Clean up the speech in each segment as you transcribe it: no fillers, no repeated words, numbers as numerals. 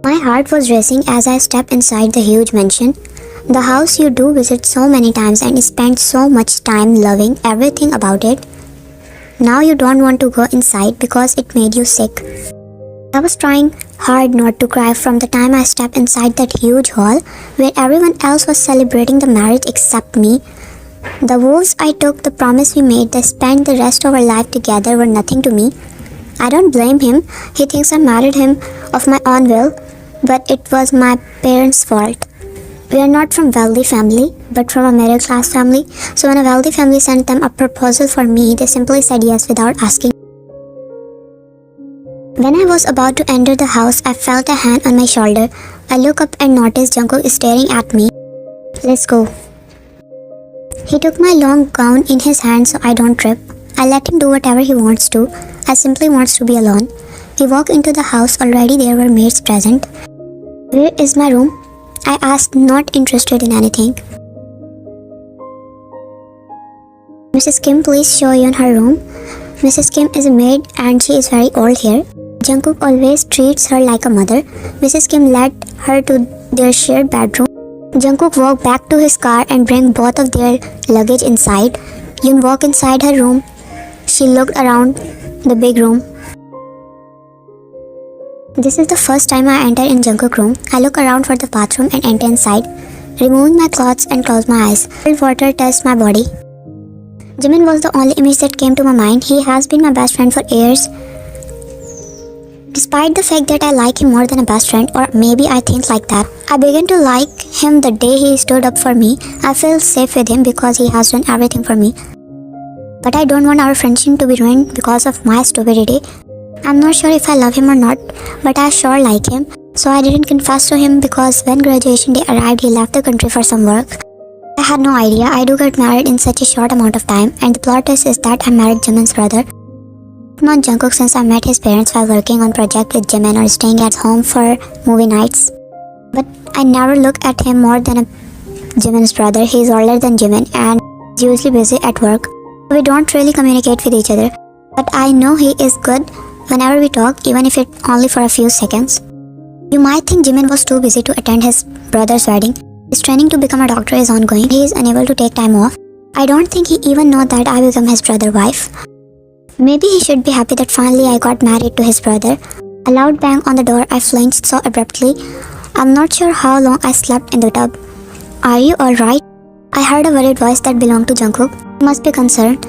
My heart was racing as I stepped inside the huge mansion. The house you do visit so many times and spend so much time loving everything about it. Now you don't want to go inside because it made you sick. I was trying hard not to cry from the time I stepped inside that huge hall where everyone else was celebrating the marriage except me. The vows I took, the promise we made to spend the rest of our life together were nothing to me. I don't blame him. He thinks I married him of my own will, but it was my parents' fault. We are not from wealthy family, but from a middle class family. So when a wealthy family sent them a proposal for me, they simply said yes without asking. When I was about to enter the house, I felt a hand on my shoulder. I looked up and noticed Jungkook staring at me. Let's go. He took my long gown in his hand so I don't trip. I let him do whatever he wants to. I simply wants to be alone. We walked into the house. Already there were maids present. Where is my room? I asked, not interested in anything. Mrs. Kim, please show you in her room. Mrs. Kim is a maid and she is very old here. Jungkook always treats her like a mother. Mrs. Kim led her to their shared bedroom. Jungkook walked back to his car and bring both of their luggage inside. Yoon walked inside her room. She looked around the big room. This is the first time I enter in Jungkook's room. I look around for the bathroom and enter inside, removing my clothes and close my eyes. Cold water touched my body. Jimin was the only image that came to my mind. He has been my best friend for years. Despite the fact that I like him more than a best friend, or maybe I think like that. I began to like him the day he stood up for me. I feel safe with him because he has done everything for me. But I don't want our friendship to be ruined because of my stupidity. I'm not sure if I love him or not, but I sure like him. So I didn't confess to him because when graduation day arrived, he left the country for some work. I had no idea I do get married in such a short amount of time, and the plot twist is that I married Jimin's brother. I've known Jungkook since I met his parents while working on project with Jimin or staying at home for movie nights. But I never look at him more than a Jimin's brother. He is older than Jimin and is usually busy at work. We don't really communicate with each other, but I know he is good whenever we talk, even if it's only for a few seconds. You might think Jimin was too busy to attend his brother's wedding. His training to become a doctor is ongoing. He is unable to take time off. I don't think he even knows that I become his brother's wife. Maybe he should be happy that finally I got married to his brother. A loud bang on the door. I flinched so abruptly. I'm not sure how long I slept in the tub. Are you alright? I heard a worried voice that belonged to Jungkook. He must be concerned.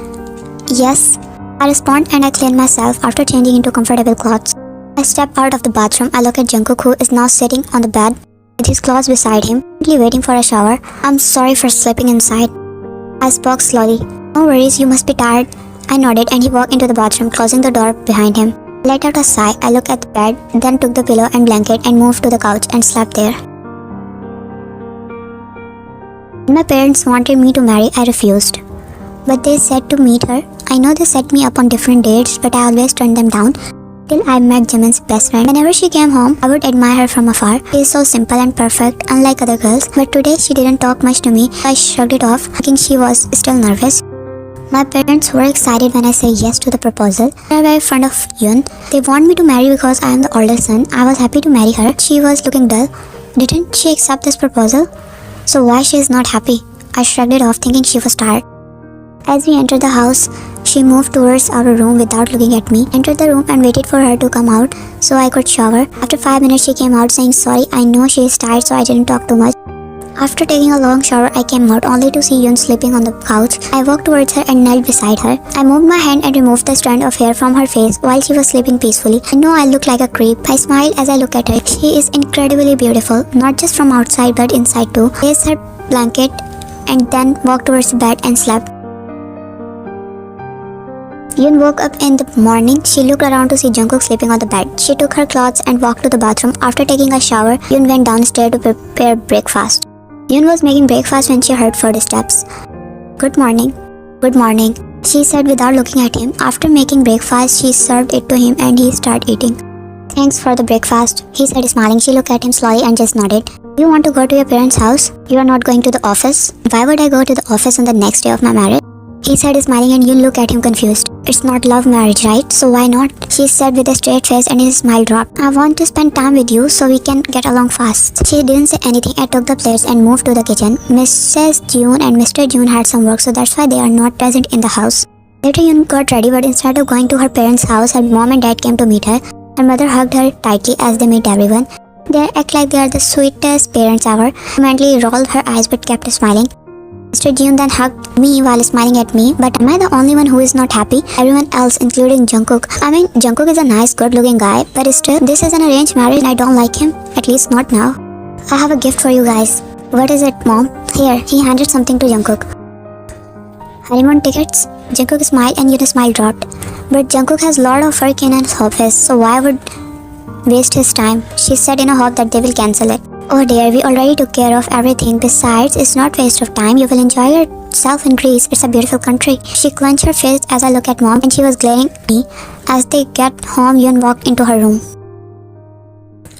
Yes. I respond and I clean myself after changing into comfortable clothes. I step out of the bathroom. I look at Jungkook, who is now sitting on the bed with his clothes beside him, waiting for a shower. I'm sorry for sleeping inside. I spoke slowly. No worries, you must be tired. I nodded and he walked into the bathroom, closing the door behind him. I let out a sigh. I looked at the bed, then took the pillow and blanket and moved to the couch and slept there. When my parents wanted me to marry, I refused. But they said to meet her. I know they set me up on different dates, but I always turned them down till I met Jimin's best friend. Whenever she came home, I would admire her from afar. She is so simple and perfect, unlike other girls. But today she didn't talk much to me. I shrugged it off, thinking she was still nervous. My parents were excited when I said yes to the proposal. They are very fond of Yoon. They want me to marry because I am the older son. I was happy to marry her. She was looking dull. Didn't she accept this proposal? So why she is not happy? I shrugged it off, thinking she was tired. As we entered the house, she moved towards our room without looking at me. Entered the room and waited for her to come out so I could shower. After 5 minutes, she came out saying sorry. I know she is tired, so I didn't talk too much. After taking a long shower, I came out only to see Yoon sleeping on the couch. I walked towards her and knelt beside her. I moved my hand and removed the strand of hair from her face while she was sleeping peacefully. I know I look like a creep. I smiled as I looked at her. She is incredibly beautiful, not just from outside but inside too. I placed her blanket and then walked towards the bed and slept. Yoon woke up in the morning. She looked around to see Jungkook sleeping on the bed. She took her clothes and walked to the bathroom. After taking a shower, Yoon went downstairs to prepare breakfast. Yoon was making breakfast when she heard footsteps. "Good morning." "Good morning," she said without looking at him. After making breakfast, she served it to him and he started eating. "Thanks for the breakfast," he said smiling. She looked at him slowly and just nodded. "You want to go to your parents' house? You are not going to the office?" "Why would I go to the office on the next day of my marriage?" he said smiling, and Yoon looked at him confused. "It's not love marriage, right? So why not?" she said with a straight face, and his smile dropped. "I want to spend time with you so we can get along fast." She didn't say anything. I took the plates and moved to the kitchen. Mrs. June and Mr. June had some work, so that's why they are not present in the house. Later, Yoon got ready, but instead of going to her parents' house, her mom and dad came to meet her. Her mother hugged her tightly as they met everyone. They act like they are the sweetest parents ever. Mentally rolled her eyes but kept smiling. Mr. June then hugged me while smiling at me. But am I the only one who is not happy? Everyone else, including Jungkook. I mean, Jungkook is a nice, good-looking guy, but still, this is an arranged marriage and I don't like him. At least not now. "I have a gift for you guys." "What is it, Mom?" "Here." He handed something to Jungkook. "Honeymoon tickets?" Jungkook smiled and Yoon's smile dropped. But Jungkook has lot of work in his office, so why would waste his time? She said in a hope that they will cancel it. "Oh dear, we already took care of everything. Besides, it's not waste of time. You will enjoy yourself in Greece. It's a beautiful country." She clenched her face as I looked at Mom, and she was glaring at me. As they got home, Yoon walked into her room.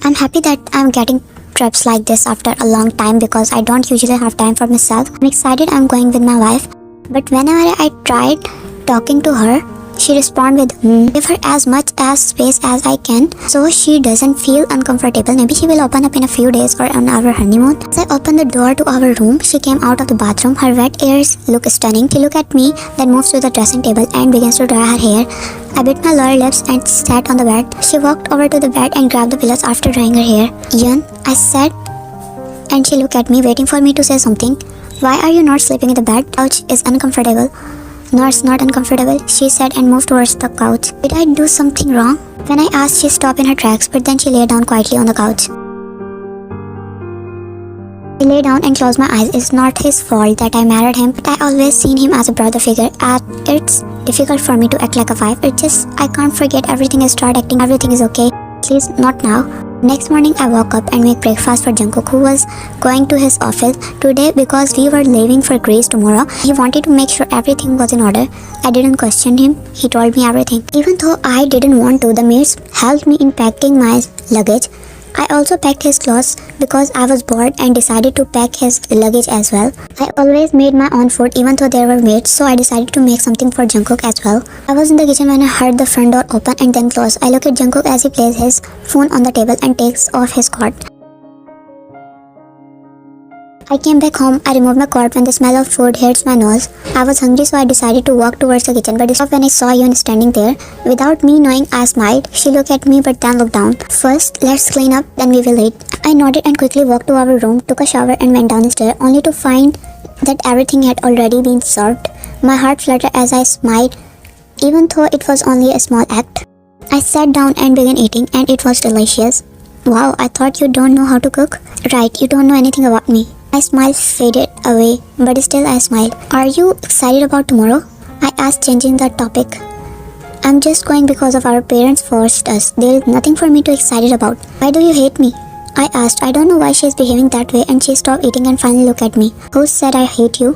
"I'm happy that I'm getting trips like this after a long time because I don't usually have time for myself. I'm excited I'm going with my wife." But whenever I tried talking to her, she responded with Give her as much as space as I can so she doesn't feel uncomfortable. Maybe she will open up in a few days or on our honeymoon. As I opened the door to our room, she came out of the bathroom. Her wet ears looked stunning. She looked at me, then moved to the dressing table and began to dry her hair. I bit my lower lips and sat on the bed. She walked over to the bed and grabbed the pillows after drying her hair. "Yoon," I said, and she looked at me, waiting for me to say something. "Why are you not sleeping in the bed? Couch is uncomfortable." "No, it's not uncomfortable," she said and moved towards the couch. Did I do something wrong? When I asked, she stopped in her tracks, but then she lay down quietly on the couch. I lay down and closed my eyes. It's not his fault that I married him, but I always seen him as a brother figure. It's difficult for me to act like a wife. It's just I can't forget everything and start acting everything is okay. At least not now. Next morning, I woke up and made breakfast for Jungkook, who was going to his office today because we were leaving for Greece tomorrow. He wanted to make sure everything was in order. I didn't question him. He told me everything. Even though I didn't want to, the maids helped me in packing my luggage. I also packed his clothes because I was bored and decided to pack his luggage as well. I always made my own food even though there were maids, so I decided to make something for Jungkook as well. I was in the kitchen when I heard the front door open and then close. I looked at Jungkook as he placed his phone on the table and takes off his coat. I came back home. I removed my coat when the smell of food hits my nose. I was hungry, so I decided to walk towards the kitchen, but stopped when I saw Yoon standing there. Without me knowing, I smiled. She looked at me but then looked down. "First, let's clean up, then we will eat." I nodded and quickly walked to our room, took a shower and went downstairs, only to find that everything had already been served. My heart fluttered as I smiled, even though it was only a small act. I sat down and began eating, and it was delicious. "Wow, I thought you don't know how to cook." "Right, you don't know anything about me." My smile faded away, but still I smiled. "Are you excited about tomorrow?" I asked, changing the topic. "I'm just going because of our parents forced us. There is nothing for me to be excited about." "Why do you hate me?" I asked. I don't know why she is behaving that way, and she stopped eating and finally looked at me. "Who said I hate you?"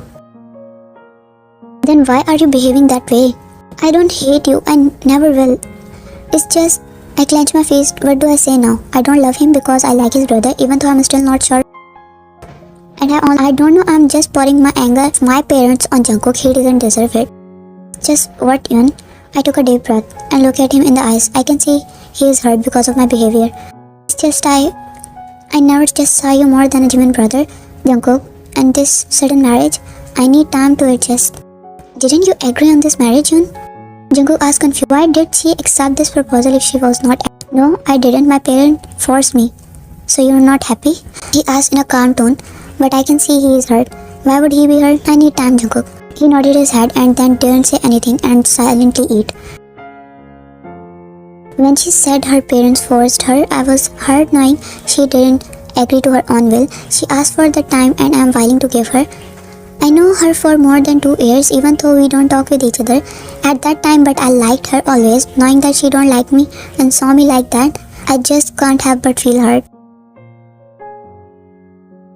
"Then why are you behaving that way?" "I don't hate you. I never will. It's just..." I clenched my face. What do I say now? I don't love him because I like his brother, even though I'm still not sure. And I don't know, I'm just pouring my anger of my parents on Jungkook. He doesn't deserve it. "Just what, Yoon?" I took a deep breath and looked at him in the eyes. I can see he is hurt because of my behavior. It's just I never just saw you more than a genuine brother, Jungkook, and this sudden marriage, I need time to adjust. "Didn't you agree on this marriage, Yoon?" Jungkook asked confused. Why did she accept this proposal if she was not? "No, I didn't. My parents forced me." "So you're not happy?" he asked in a calm tone. But I can see he is hurt. Why would he be hurt? "I need time, Jungkook." He nodded his head and then didn't say anything and silently ate. When she said her parents forced her, I was hurt knowing she didn't agree to her own will. She asked for the time and I'm willing to give her. I know her for more than 2 years, even though we don't talk with each other at that time, but I liked her always. Knowing that she don't like me and saw me like that, I just can't help but feel hurt.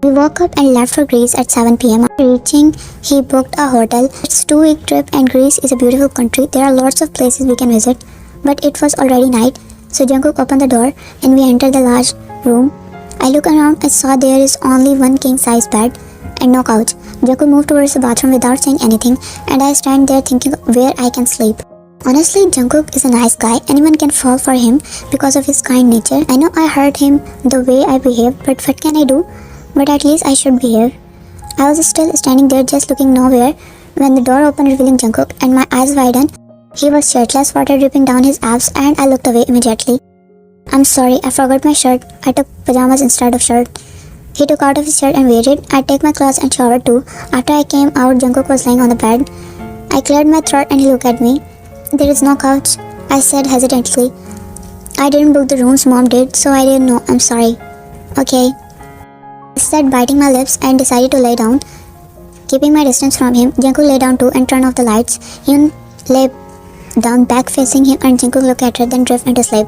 We woke up and left for Greece at 7 p.m. After reaching, he booked a hotel. It's a 2-week trip and Greece is a beautiful country. There are lots of places we can visit, but it was already night. So Jungkook opened the door and we entered the large room. I looked around and saw there is only one king-size bed and no couch. Jungkook moved towards the bathroom without saying anything, and I stand there thinking where I can sleep. Honestly, Jungkook is a nice guy. Anyone can fall for him because of his kind nature. I know I hurt him the way I behaved, but what can I do? But at least I should behave. I was still standing there just looking nowhere when the door opened revealing Jungkook, and my eyes widened. He was shirtless, water dripping down his abs, and I looked away immediately. I'm sorry, I forgot my shirt. I took pajamas instead of shirt. He took out of his shirt and waited. I take my clothes and showered too. After I came out, Jungkook was lying on the bed. I cleared my throat and he looked at me. There is no couch, I said hesitantly. I didn't book the rooms, mom did, so I didn't know. I'm sorry. Okay, I said, biting my lips, and decided to lay down. Keeping my distance from him, Jungkook lay down too and turned off the lights. Hyun lay down back facing him and Jungkook looked at her, then drifted into sleep.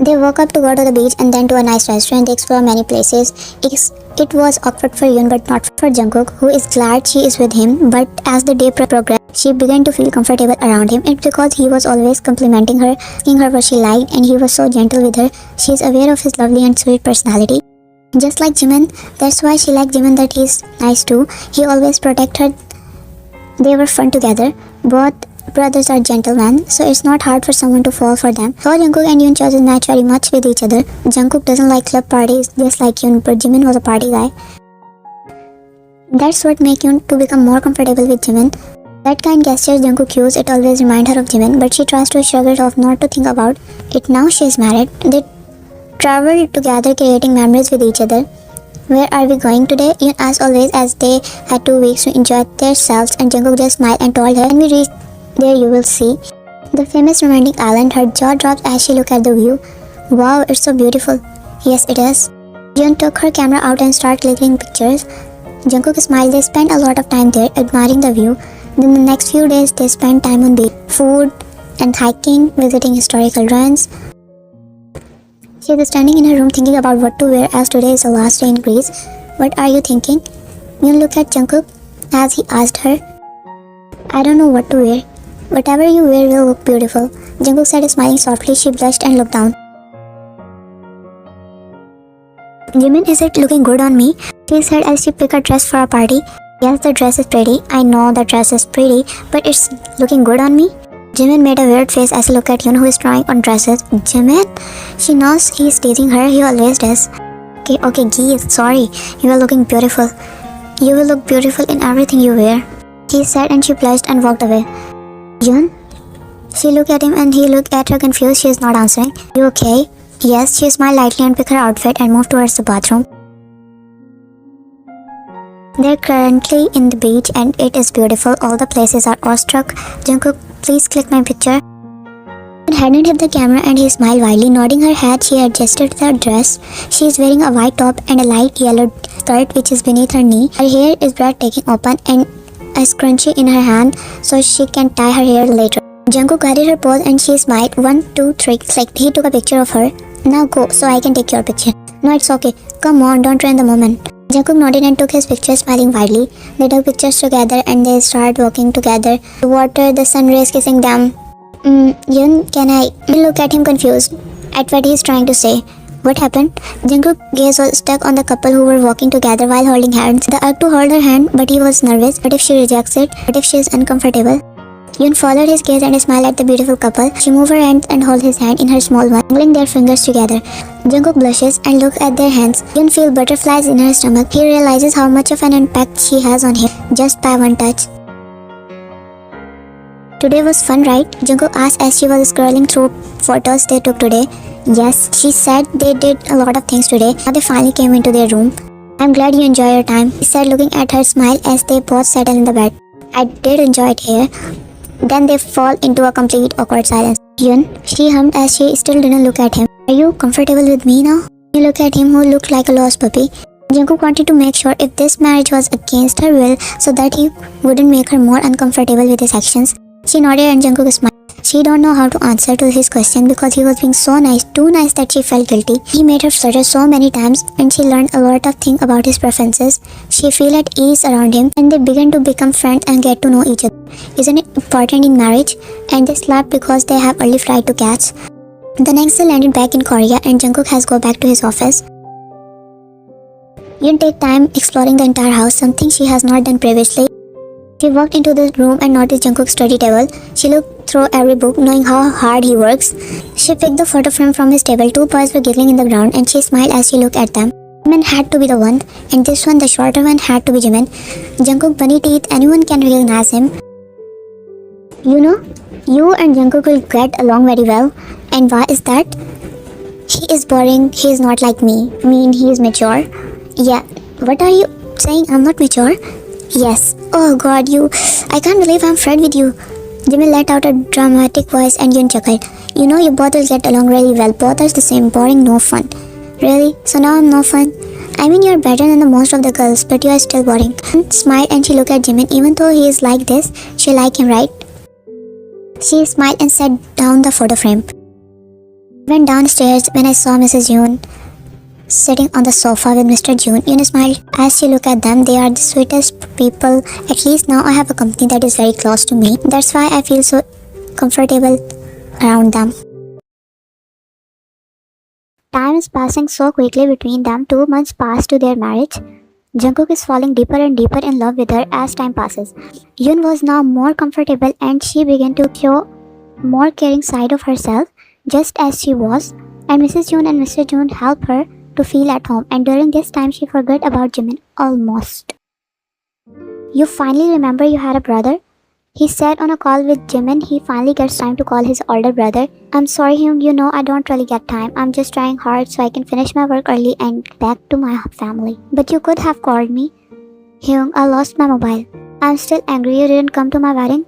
They woke up to go to the beach and then to a nice restaurant. They explored many places. It was awkward for Yoon but not for Jungkook, who is glad she is with him. But as the day progressed, she began to feel comfortable around him. It's because he was always complimenting her, asking her what she liked, and he was so gentle with her. She is aware of his lovely and sweet personality. Just like Jimin, that's why she liked Jimin, that he's nice too. He always protected her. They were fun together. Both brothers are gentlemen, so it's not hard for someone to fall for them. So Jungkook and Yoon chose to match very much with each other. Jungkook doesn't like club parties just like Yoon, but Jimin was a party guy. That's what made Yoon to become more comfortable with Jimin. That kind gesture Jungkook used, it always reminds her of Jimin, but she tries to shrug it off not to think about it. Now she is married. They travel together, creating memories with each other. Where are we going today? Yoon asked always, as they had 2 weeks to enjoy themselves, and Jungkook just smiled and told her, when we reach there you will see the famous romantic island. Her jaw dropped as she looked at the view. Wow, it's so beautiful. Yes, it is. Yoon took her camera out and started clicking pictures. Jungkook smiled. They spent a lot of time there, admiring the view. Then the next few days they spent time on beach, food and hiking, visiting historical ruins. She was standing in her room thinking about what to wear, as today is the last day in Greece. What are you thinking? Yoon looked at Jungkook as he asked her. I don't know what to wear. Whatever you wear will look beautiful. Jungkook said, smiling softly. She blushed and looked down. Jimin, is it looking good on me? She said as she picked a dress for a party. Yes, the dress is pretty. I know the dress is pretty, but it's looking good on me. Jimin made a weird face as he looked at Yoon, who is trying on dresses. Jimin? She knows he is teasing her. He always does. Okay, geez, sorry. You are looking beautiful. You will look beautiful in everything you wear, he said, and she blushed and walked away. Yoon? She looked at him and he looked at her confused. She is not answering. You okay? Yes, she smiled lightly and picked her outfit and moved towards the bathroom. They're currently in the beach and it is beautiful. All the places are awestruck. Jungkook, please click my picture. She hadn't hit the camera and he smiled widely. Nodding her head, she adjusted the dress. She is wearing a white top and a light yellow skirt which is beneath her knee. Her hair is breathtaking open and a scrunchie in her hand so she can tie her hair later. Jungkook guided her pose and she smiled. 1, 2, 3, clicked. He took a picture of her. Now go so I can take your picture. No, it's okay. Come on, don't ruin the moment. Jungkook nodded and took his picture, smiling widely. They took pictures together and they started walking together. The water, the sun rays kissing them. Yoon, can I? Look at him confused at what he's trying to say. What happened? Jungkook's gaze was stuck on the couple who were walking together while holding hands. The urge to hold her hand, but he was nervous. What if she rejects it? What if she is uncomfortable? Yoon followed his gaze and smiled at the beautiful couple. She moved her hands and held his hand in her small one, tangling their fingers together. Jungkook blushes and looks at their hands. Yoon feels butterflies in her stomach. He realizes how much of an impact she has on him just by one touch. Today was fun, right? Jungkook asked as she was scrolling through photos they took today. Yes, she said they did a lot of things today. Now they finally came into their room. I'm glad you enjoy your time, he said, looking at her smile as they both settled in the bed. I did enjoy it here. Then they fall into a complete awkward silence. Yoon, she hummed as she still didn't look at him. Are you comfortable with me now? You look at him, who looked like a lost puppy. Jungkook wanted to make sure if this marriage was against her will so that he wouldn't make her more uncomfortable with his actions. She nodded and Jungkook smiled. She don't know how to answer to his question because he was being so nice, too nice that she felt guilty. He made her flutter so many times and she learned a lot of things about his preferences. She feel at ease around him and they began to become friends and get to know each other. Isn't it important in marriage? And they slapped because they have early flight to catch. The next day landed back in Korea and Jungkook has go back to his office. Yoon take time exploring the entire house, something she has not done previously. She walked into the room and noticed Jungkook's study table. She looked through every book, knowing how hard he works. She picked the photo frame from his table. Two boys were giggling in the ground and she smiled as she looked at them. Jimin had to be the one, and this one, the shorter one, had to be Jimin. Jungkook bunny teeth, anyone can recognize him. You know, you and Jungkook will get along very well. And why is that? He is boring, he is not like me. I mean, he is mature. Yeah, what are you saying? I'm not mature? Yes. Oh god, I can't believe I'm friends with you. Jimmy let out a dramatic voice and Yoon chuckled. You know you both will get along really well. Both are the same, boring, no fun. Really? So now I'm no fun? I mean you're better than the most of the girls, but you are still boring. Smiled and she looked at Jimin. Even though he is like this, she like him, right? She smiled and set down the photo frame. Went downstairs when I saw Mrs. Yoon sitting on the sofa with Mr. June. Yoon smiled as she looked at them. They are the sweetest people. At least now I have a company that is very close to me. That's why I feel so comfortable around them. Time is passing so quickly between them. 2 months pass to their marriage. Jungkook is falling deeper and deeper in love with her as time passes. Yoon was now more comfortable and she began to show more caring side of herself just as she was, and Mrs. Yoon and Mr. June helped her to feel at home, and during this time she forgot about Jimin almost. You finally remember you had a brother? He said on a call with Jimin he finally gets time to call his older brother. I'm sorry Hyung, you know I don't really get time. I'm just trying hard so I can finish my work early and get back to my family. But you could have called me. Hyung, I lost my mobile. I'm still angry you didn't come to my wedding.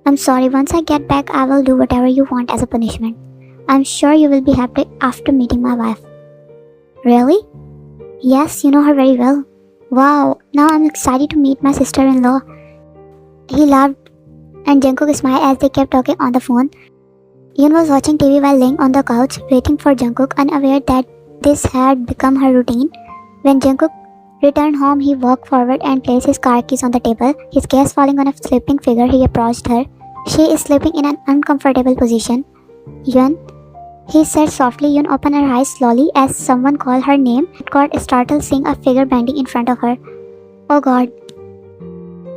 I'm sorry, once I get back I will do whatever you want as a punishment. I'm sure you will be happy after meeting my wife. Really? Yes, you know her very well. Wow, now I'm excited to meet my sister-in-law. He laughed and Jungkook smiled as they kept talking on the phone. Yoon was watching TV while laying on the couch, waiting for Jungkook, unaware that this had become her routine. When Jungkook returned home, he walked forward and placed his car keys on the table. His gaze falling on a sleeping figure, he approached her. She is sleeping in an uncomfortable position. Yoon, he said softly. Yoon opened her eyes slowly as someone called her name. It got startled seeing a figure bending in front of her. Oh god.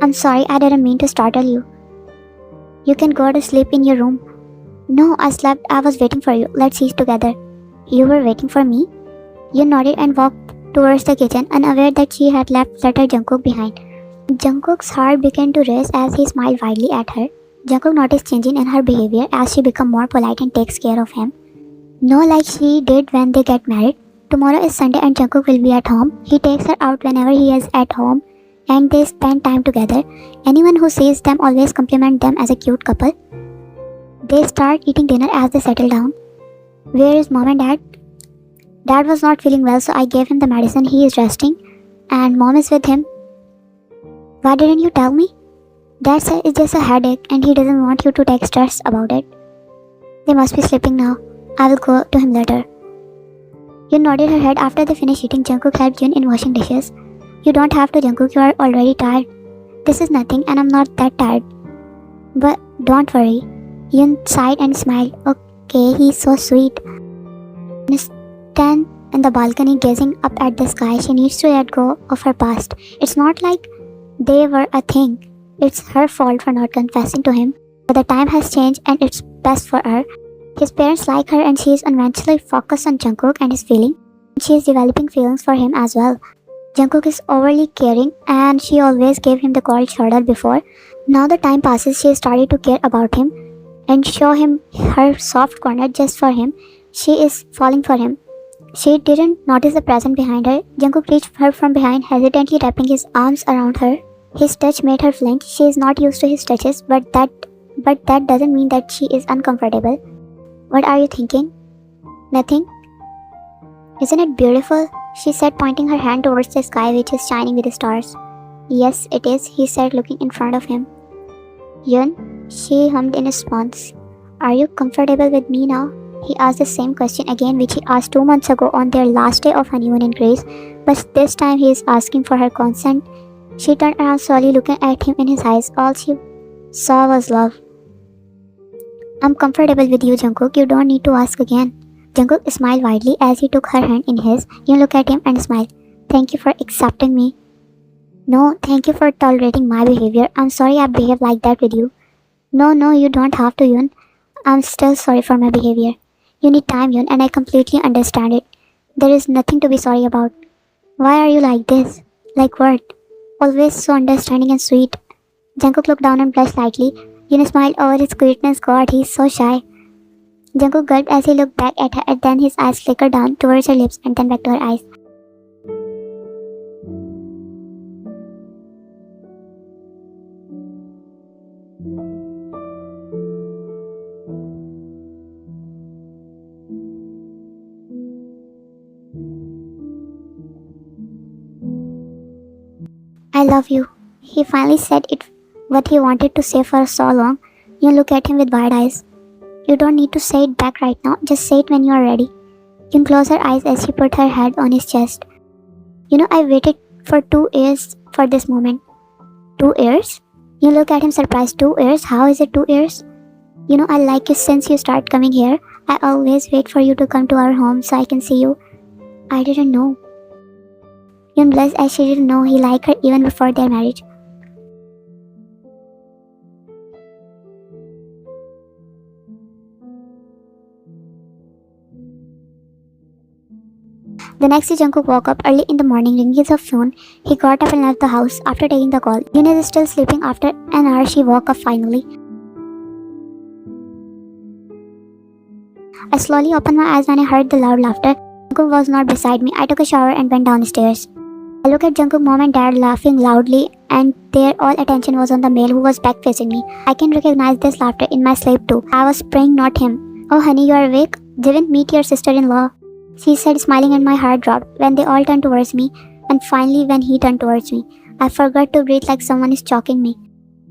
I'm sorry, I didn't mean to startle you. You can go to sleep in your room. No, I slept. I was waiting for you. Let's eat together. You were waiting for me? Yoon nodded and walked towards the kitchen, unaware that she had left Flutter Jungkook behind. Jungkook's heart began to race as he smiled widely at her. Jungkook noticed changing in her behavior as she became more polite and takes care of him. No, like she did when they get married. Tomorrow is Sunday and Jungkook will be at home. He takes her out whenever he is at home and they spend time together. Anyone who sees them always compliment them as a cute couple. They start eating dinner as they settle down. Where is mom and dad? Dad was not feeling well, so I gave him the medicine. He is resting and mom is with him. Why didn't you tell me? Dad said it's just a headache and he doesn't want you to take stress about it. They must be sleeping now. I will go to him later. Yoon nodded her head. After they finished eating, Jungkook helped Yoon in washing dishes. You don't have to, Jungkook. You are already tired. This is nothing and I'm not that tired. But don't worry. Yoon sighed and smiled. Okay, he's so sweet. Stand in the balcony gazing up at the sky. She needs to let go of her past. It's not like they were a thing. It's her fault for not confessing to him. But the time has changed and it's best for her. His parents like her and she is eventually focused on Jungkook and his feeling. She is developing feelings for him as well. Jungkook is overly caring and she always gave him the cold shoulder before. Now the time passes, she started to care about him and show him her soft corner just for him. She is falling for him. She didn't notice the present behind her. Jungkook reached her from behind, hesitantly wrapping his arms around her. His touch made her flinch. She is not used to his touches, but that doesn't mean that she is uncomfortable. What are you thinking? Nothing? Isn't it beautiful? she said, pointing her hand towards the sky which is shining with stars. Yes, it is, he said, looking in front of him. Yun, she hummed in response. Are you comfortable with me now? He asked the same question again which he asked 2 months ago on their last day of honeymoon in Greece, but this time he is asking for her consent. She turned around slowly, looking at him in his eyes. All she saw was love. I'm comfortable with you, Jungkook. You don't need to ask again. Jungkook smiled widely as he took her hand in his. Yun looked at him and smiled. Thank you for accepting me. No, thank you for tolerating my behavior. I'm sorry I behaved like that with you. No, you don't have to, Yun. I'm still sorry for my behavior. You need time, Yun, and I completely understand it. There is nothing to be sorry about. Why are you like this? Like what? Always so understanding and sweet. Jungkook looked down and blushed slightly. Yun smiled over his sweetness. God, he's so shy. Jungkook gulped as he looked back at her, and then his eyes flickered down towards her lips and then back to her eyes. I love you. He finally said it what he wanted to say for so long. You look at him with wide eyes. You don't need to say it back right now. Just say it when you are ready. Yun closed her eyes as she put her head on his chest. I waited for 2 years for this moment. 2 years? You look at him surprised. 2 years? How is it 2 years? I like you since you start coming here. I always wait for you to come to our home so I can see you. I didn't know. Yun blushed as she didn't know he liked her even before their marriage. The next day, Jungkook woke up early in the morning, ringing his phone. He got up and left the house after taking the call. Yun is still sleeping. After an hour, she woke up finally. I slowly opened my eyes when I heard the loud laughter. Jungkook was not beside me. I took a shower and went downstairs. I looked at Jungkook's mom and dad laughing loudly, and their all attention was on the male who was back facing me. I can recognize this laughter in my sleep too. I was praying, not him. Oh honey, you are awake? Didn't meet your sister-in-law, she said, smiling, and my heart dropped when they all turned towards me, and finally when he turned towards me. I forgot to breathe like someone is choking me.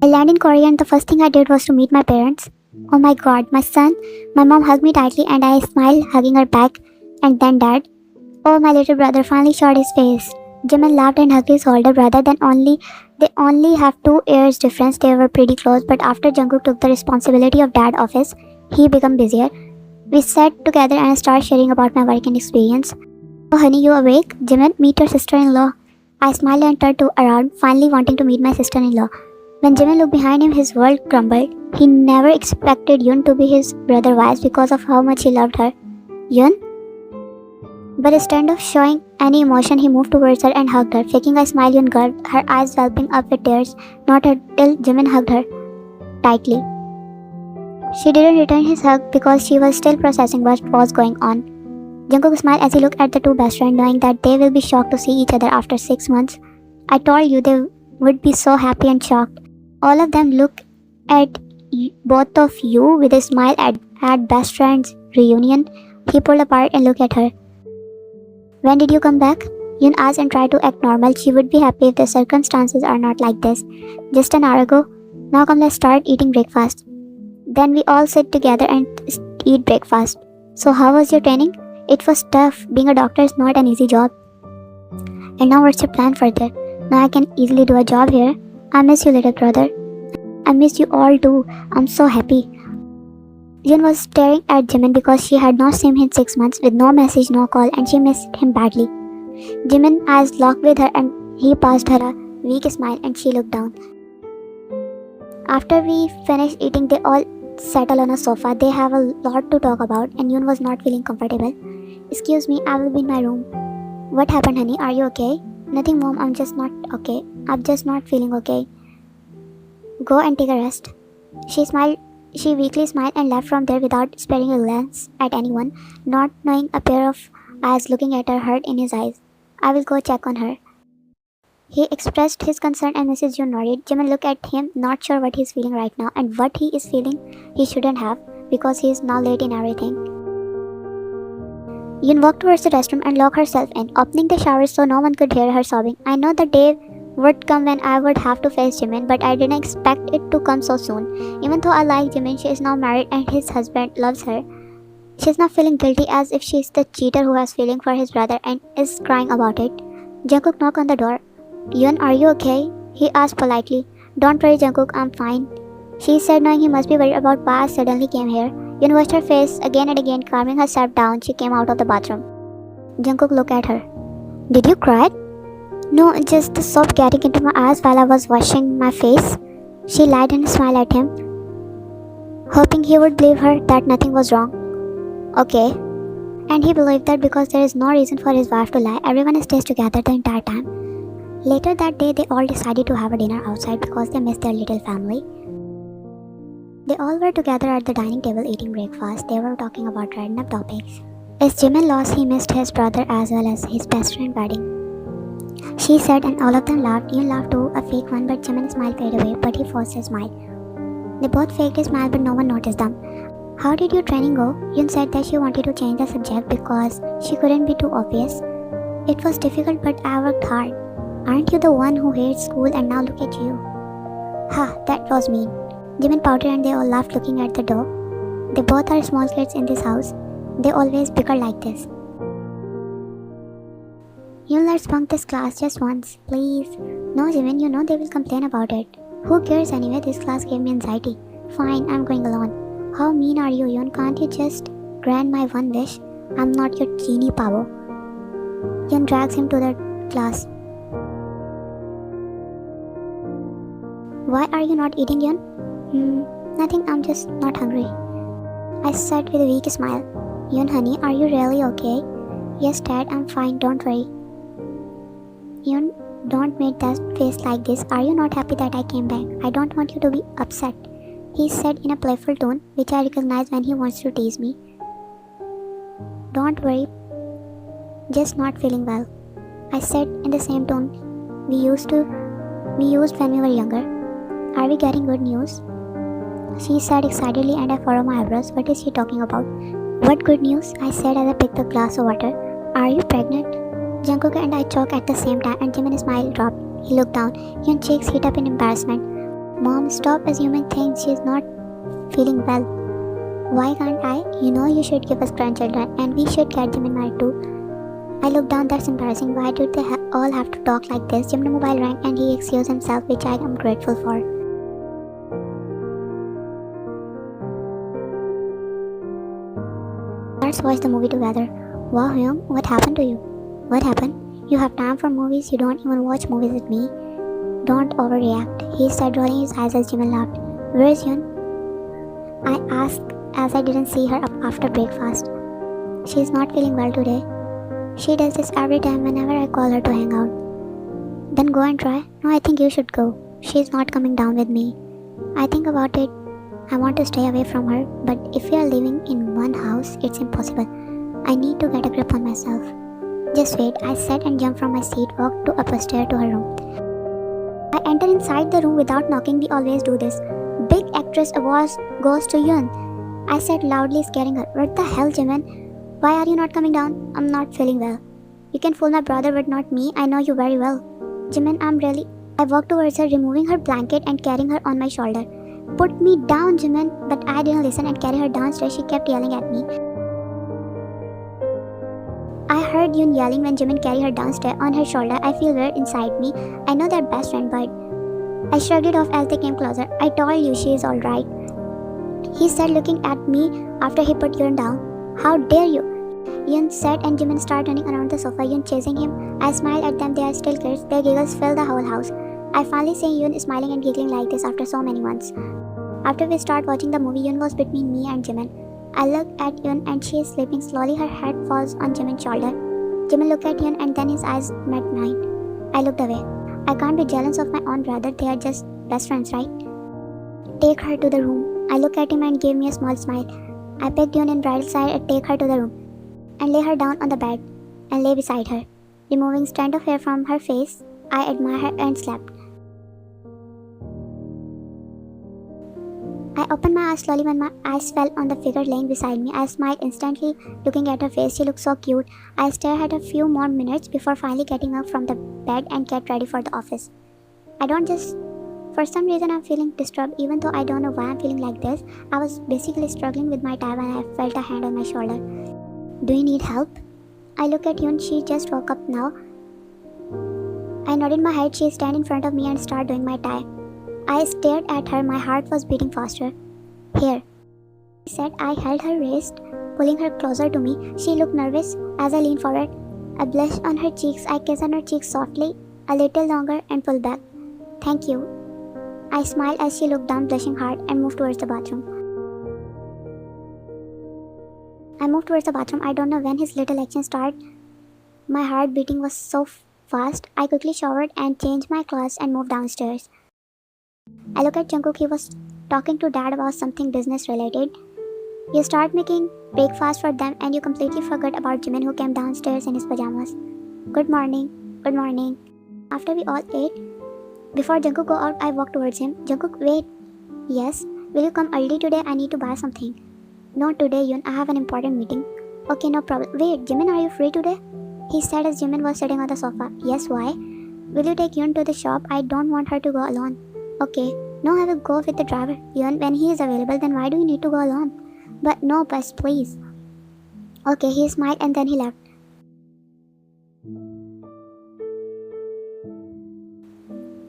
I landed in Korea and the first thing I did was to meet my parents. Oh my god, my son. My mom hugged me tightly and I smiled, hugging her back. And then dad. Oh, my little brother finally showed his face. Jimin laughed and hugged his older brother. They only have 2 years difference. They were pretty close, but after Jungkook took the responsibility of dad office, he became busier. We sat together and started sharing about my working experience. Oh honey, you awake? Jimin, meet your sister-in-law. I smiled and turned around, finally wanting to meet my sister-in-law. When Jimin looked behind him, his world crumbled. He never expected Yun to be his brother's wife because of how much he loved her. Yun? But instead of showing any emotion, he moved towards her and hugged her. Faking a smile, Yun gulped, her eyes welling up with tears, not until Jimin hugged her tightly. She didn't return his hug because she was still processing what was going on. Jungkook smiled as he looked at the two best friends, knowing that they will be shocked to see each other after 6 months. I told you they would be so happy and shocked. All of them looked at both of you with a smile at best friends reunion. He pulled apart and looked at her. When did you come back? Yun asked and tried to act normal. She would be happy if the circumstances are not like this. Just an hour ago. Now come, let's start eating breakfast. Then we all sit together and eat breakfast. So how was your training? It was tough. Being a doctor is not an easy job. And now what's your plan further? Now I can easily do a job here. I miss you, little brother. I miss you all too. I'm so happy. Yun was staring at Jimin because she had not seen him in 6 months with no message, no call, and she missed him badly. Jimin's eyes locked with her and he passed her a weak smile and she looked down. After we finished eating, they all settled on a sofa. They have a lot to talk about and Yun was not feeling comfortable. Excuse me, I will be in my room. What happened, honey? Are you okay? Nothing, mom. I'm just not okay. I'm just not feeling okay. Go and take a rest. She weakly smiled and left from there without sparing a glance at anyone, not knowing a pair of eyes looking at her hurt in his eyes. I will go check on her. He expressed his concern and Mrs. June nodded. Jimin looked at him, not sure what he's feeling right now and what he is feeling he shouldn't have because he is now late in everything. Yun walked towards the restroom and locked herself in, opening the shower so no one could hear her sobbing. I know the day would come when I would have to face Jimin, but I didn't expect it to come so soon. Even though I like Jimin, she is now married and his husband loves her. She's not feeling guilty as if she's the cheater who has feeling for his brother and is crying about it. Jungkook knocked on the door. Yun, are you okay? He asked politely. Don't worry, Jungkook, I'm fine. She said, knowing he must be worried about why I suddenly came here. Yun washed her face again and again, calming herself down. She came out of the bathroom. Jungkook looked at her. Did you cry? No, just the soap getting into my eyes while I was washing my face. She lied and smiled at him, hoping he would believe her that nothing was wrong. Okay. And he believed that because there is no reason for his wife to lie, everyone stays together the entire time. Later that day, they all decided to have a dinner outside because they missed their little family. They all were together at the dining table eating breakfast. They were talking about random topics. As Jimin lost, he missed his brother as well as his best friend wedding. She said, and all of them laughed. Yun laughed too, a fake one, but Jimin's smile faded away, but he forced a smile. They both faked a smile, but no one noticed them. How did your training go? Yun said that she wanted to change the subject because she couldn't be too obvious. It was difficult, but I worked hard. Aren't you the one who hates school and now look at you? Ha, that was mean. Jimin pouted and they all laughed looking at the door. They both are small kids in this house. They always bicker like this. Yun, let's bunk this class just once, please. No, Jimin, you know they will complain about it. Who cares anyway? This class gave me anxiety. Fine, I'm going alone. How mean are you, Yun? Can't you just grant my one wish? I'm not your genie power. Yun drags him to the class. Why are you not eating, Yun? Nothing, I'm just not hungry. I said with a weak smile. Yun, honey, are you really okay? Yes, Dad, I'm fine, don't worry. Yun, don't make that face like this. Are you not happy that I came back? I don't want you to be upset. He said in a playful tone, which I recognize when he wants to tease me. Don't worry, just not feeling well. I said in the same tone we used when we were younger. Are we getting good news? She said excitedly and I furrowed my eyebrows. What is she talking about? What good news? I said as I picked a glass of water. Are you pregnant? Jungkook and I choked at the same time and Jimin's smile dropped. He looked down. Yun's cheeks heat up in embarrassment. Mom, stop assuming things. She is not feeling well. Why can't I? You know you should give us grandchildren and we should get Jimin married too. I looked down. That's embarrassing. Why do they all have to talk like this? Jimin's mobile rang and he excused himself, which I am grateful for. Let's watch the movie together. Wow, Hyung, what happened to you? What happened? You have time for movies? You don't even watch movies with me? Don't overreact, he said, rolling his eyes as Jimin laughed. Where is Yun? I asked as I didn't see her up after breakfast. She is not feeling well today. She does this every time whenever I call her to hang out. Then go and try. No, I think you should go. She is not coming down with me. I think about it. I want to stay away from her, but if we are living in one house, it's impossible. I need to get a grip on myself. Just wait, I said and jumped from my seat, walked to upstairs to her room. I entered inside the room without knocking. We always do this. Big actress award goes to Yun, I said loudly, scaring her. What the hell, Jimin? Why are you not coming down? I'm not feeling well. You can fool my brother but not me. I know you very well. Jimin, I walked towards her, removing her blanket and carrying her on my shoulder. Put me down, Jimin. But I didn't listen and carry her downstairs. She kept yelling at me. I heard Yun yelling when Jimin carried her downstairs on her shoulder. I feel weird inside me. I know they're best friend, but I shrugged it off as they came closer. I told you she is alright, he said, looking at me after he put Yun down. How dare you? Yun said and Jimin started running around the sofa, Yun chasing him. I smiled at them. They are still kids. Their giggles filled the whole house. I finally saw Yun smiling and giggling like this after so many months. After we started watching the movie, Yun was between me and Jimin. I looked at Yun and she is sleeping. Slowly her head falls on Jimin's shoulder. Jimin looked at Yun and then his eyes met mine. I looked away. I can't be jealous of my own brother. They are just best friends, right? Take her to the room. I looked at him and gave me a small smile. I picked Yun in bridal side and take her to the room and lay her down on the bed and lay beside her. Removing strand of hair from her face, I admired her and slept. I opened my eyes slowly when my eyes fell on the figure laying beside me. I smiled instantly, looking at her face. She looked so cute. I stared at her a few more minutes before finally getting up from the bed and get ready for the office. I don't just For some reason, I'm feeling disturbed even though I don't know why I'm feeling like this. I was basically struggling with my tie when I felt a hand on my shoulder. Do you need help? I look at Yoon. She just woke up now. I nodded my head. She stand in front of me and started doing my tie. I stared at her. My heart was beating faster. Here, she said. I held her wrist, pulling her closer to me. She looked nervous as I leaned forward. A blush on her cheeks. I kissed on her cheeks softly, a little longer, and pulled back. Thank you. I smiled as she looked down, blushing hard, and moved towards the bathroom. I don't know when his little action started. My heart beating was so fast. I quickly showered and changed my clothes and moved downstairs. I looked at Jungkook. He was talking to dad about something business related. You start making breakfast for them and you completely forgot about Jimin who came downstairs in his pajamas. Good morning. Good morning. After we all ate, before Jungkook go out, I walked towards him. Jungkook, wait. Yes. Will you come early today? I need to buy something. No, today, Yoon. I have an important meeting. Okay, no problem. Wait, Jimin, are you free today? He said as Jimin was sitting on the sofa. Yes, why? Will you take Yoon to the shop? I don't want her to go alone. Okay. No, I will go with the driver. Yoon, when he is available, then why do you need to go alone? But no, bus, please. Okay, he smiled and then he left.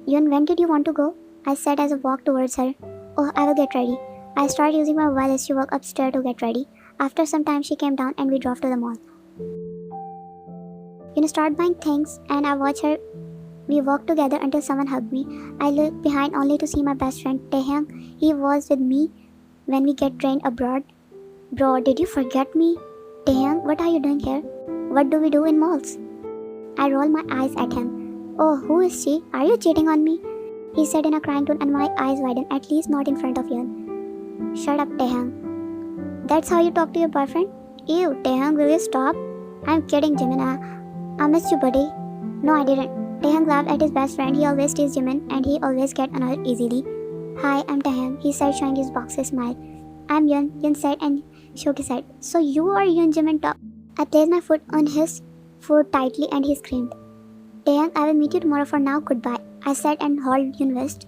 Yoon, when did you want to go? I said as I walked towards her. Oh, I will get ready. I started using my mobile as she walked upstairs to get ready. After some time, she came down and we drove to the mall. Yoon started buying things and I watched her. We walked together until someone hugged me. I looked behind only to see my best friend Taehyung. He was with me when we get trained abroad. Bro, did you forget me? Taehyung, what are you doing here? What do we do in malls? I rolled my eyes at him. Oh, who is she? Are you cheating on me? He said in a crying tone and my eyes widened, at least not in front of Yoon. Shut up, Taehyung. That's how you talk to your boyfriend? Ew, Taehyung, will you stop? I'm kidding, Jimin. I missed you, buddy. No, I didn't. Taehyung laughed at his best friend. He always teased Jimin and he always get annoyed easily. Hi, I'm Taehyung, he said, showing his boxy smile. I'm Yoon, Yoon said and shook his head. So you are Yoon, Jimin talk. I placed my foot on his foot tightly and he screamed. Taehyung, I will meet you tomorrow. For now, goodbye. I said and held Yoon wrist,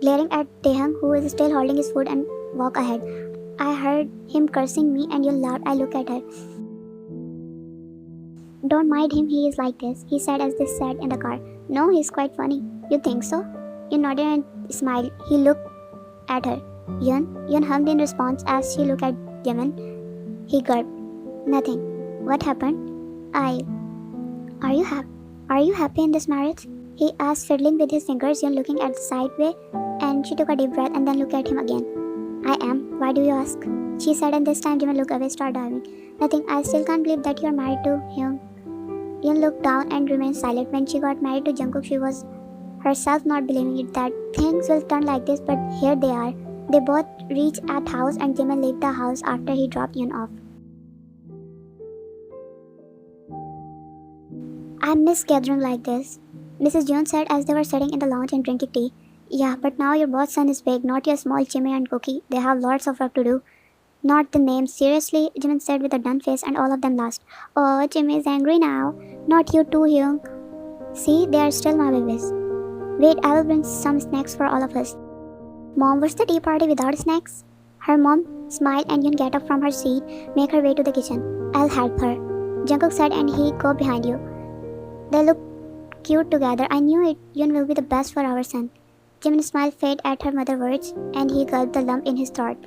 glaring at Taehyung who is still holding his foot and walk ahead. I heard him cursing me and Yoon laughed. I looked at her. Don't mind him, he is like this, he said as they sat in the car. No, he's quite funny. You think so? Yoon nodded and smiled. He looked at her. Yoon hummed in response as she looked at Jimin. He gulped. Nothing. What happened? Are you happy in this marriage? He asked, fiddling with his fingers. Yoon looking at the sideway, and she took a deep breath and then looked at him again. I am. Why do you ask? She said, and this time Jimin looked away, started diving. Nothing. I still can't believe that you are married to him. Yoon looked down and remained silent. When she got married to Jungkook, she was herself not believing it that things will turn like this, but here they are. They both reached at house and Jimin left the house after he dropped Yoon off. I miss gathering like this, Mrs. Jones said as they were sitting in the lounge and drinking tea. Yeah, but now your boss son is big, not your small Jimmy and Cookie. They have lots of work to do. Not the names. Seriously, Jimin said with a done face and all of them laughed. Oh, Jimmy is angry now. Not you too, Hyung. See, they are still my babies. Wait, I will bring some snacks for all of us. Mom, what's the tea party without snacks? Her mom smiled and Yoon get up from her seat, make her way to the kitchen. I'll help her, Jungkook said and he go behind you. They look cute together. I knew it. Yoon will be the best for our son. Jimin's smile faded at her mother's words and he gulped the lump in his throat.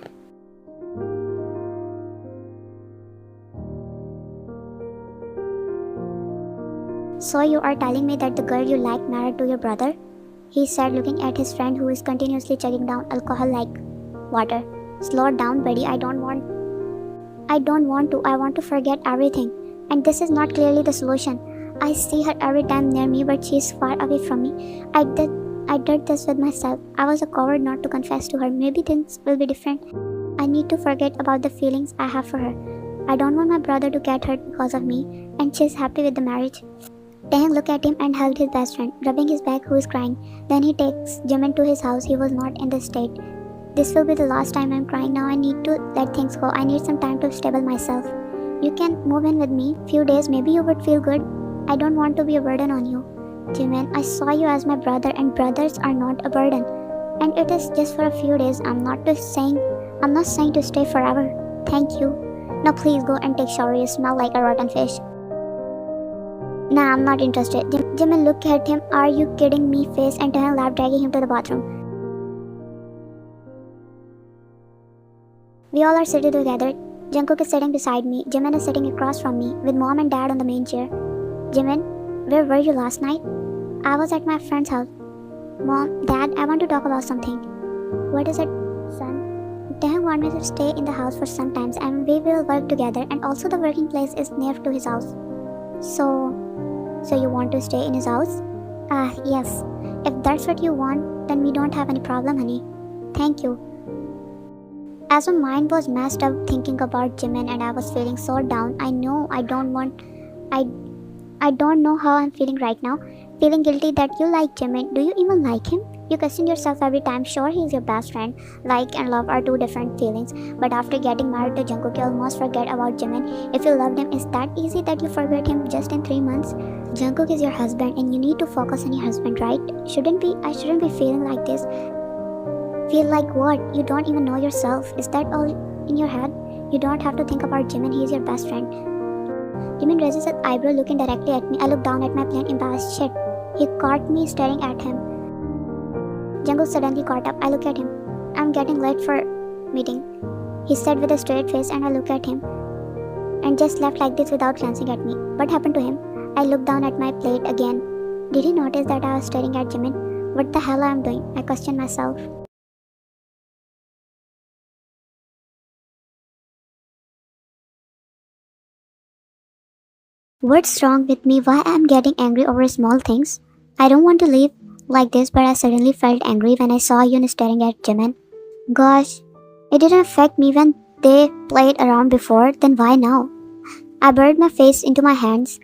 So you are telling me that the girl you like married to your brother? He said, looking at his friend who is continuously chugging down alcohol like water. Slow down, buddy. I don't want to. I want to forget everything. And this is not clearly the solution. I see her every time near me, but she is far away from me. I did this with myself. I was a coward not to confess to her. Maybe things will be different. I need to forget about the feelings I have for her. I don't want my brother to get hurt because of me, and she is happy with the marriage. Taehyung looked at him and hugged his best friend, rubbing his back who is crying. Then he takes Jimin to his house. He was not in the state This will be the last time I'm crying now. I need to let things go. I need some time to stable myself. You can move in with me. Few days, maybe you would feel good. I don't want to be a burden on you. Jimin, I saw you as my brother and brothers are not a burden. And it is just for a few days. I'm not saying to stay forever. Thank you. Now please go and take shower. You smell like a rotten fish. Nah, I'm not interested. Jimin looked at him. Are you kidding me? Face and Taehyung laughed, dragging him to the bathroom. We all are sitting together. Jungkook is sitting beside me. Jimin is sitting across from me with mom and dad on the main chair. Jimin, where were you last night? I was at my friend's house. Mom, Dad, I want to talk about something. What is it, son? Taehyung wants me to stay in the house for some time and we will work together, and also the working place is near to his house. So you want to stay in his house? Yes. If that's what you want, then we don't have any problem, honey. Thank you. As my mind was messed up thinking about Jimin and I was feeling so down, I don't know how I'm feeling right now. Feeling guilty that you like Jimin. Do you even like him? You question yourself every time. Sure, he's your best friend. Like and love are two different feelings. But after getting married to Jungkook, you almost forget about Jimin. If you loved him, is that easy that you forget him just in 3 months? Jungkook is your husband and you need to focus on your husband, right? I shouldn't be feeling like this. Feel like what? You don't even know yourself. Is that all in your head? You don't have to think about Jimin. He's your best friend. Jimin raises his eyebrow, looking directly at me. I look down at my plain, embarrassed. Shit. He caught me staring at him. Jungkook suddenly caught up. I look at him. I'm getting late for meeting, he said with a straight face, and I look at him and just left like this without glancing at me. What happened to him? I looked down at my plate again. Did he notice that I was staring at Jimin? What the hell am I doing? I questioned myself. What's wrong with me? Why am I getting angry over small things? I don't want to leave like this, but I suddenly felt angry when I saw Yoon staring at Jimin. Gosh, it didn't affect me when they played around before, then why now? I buried my face into my hands.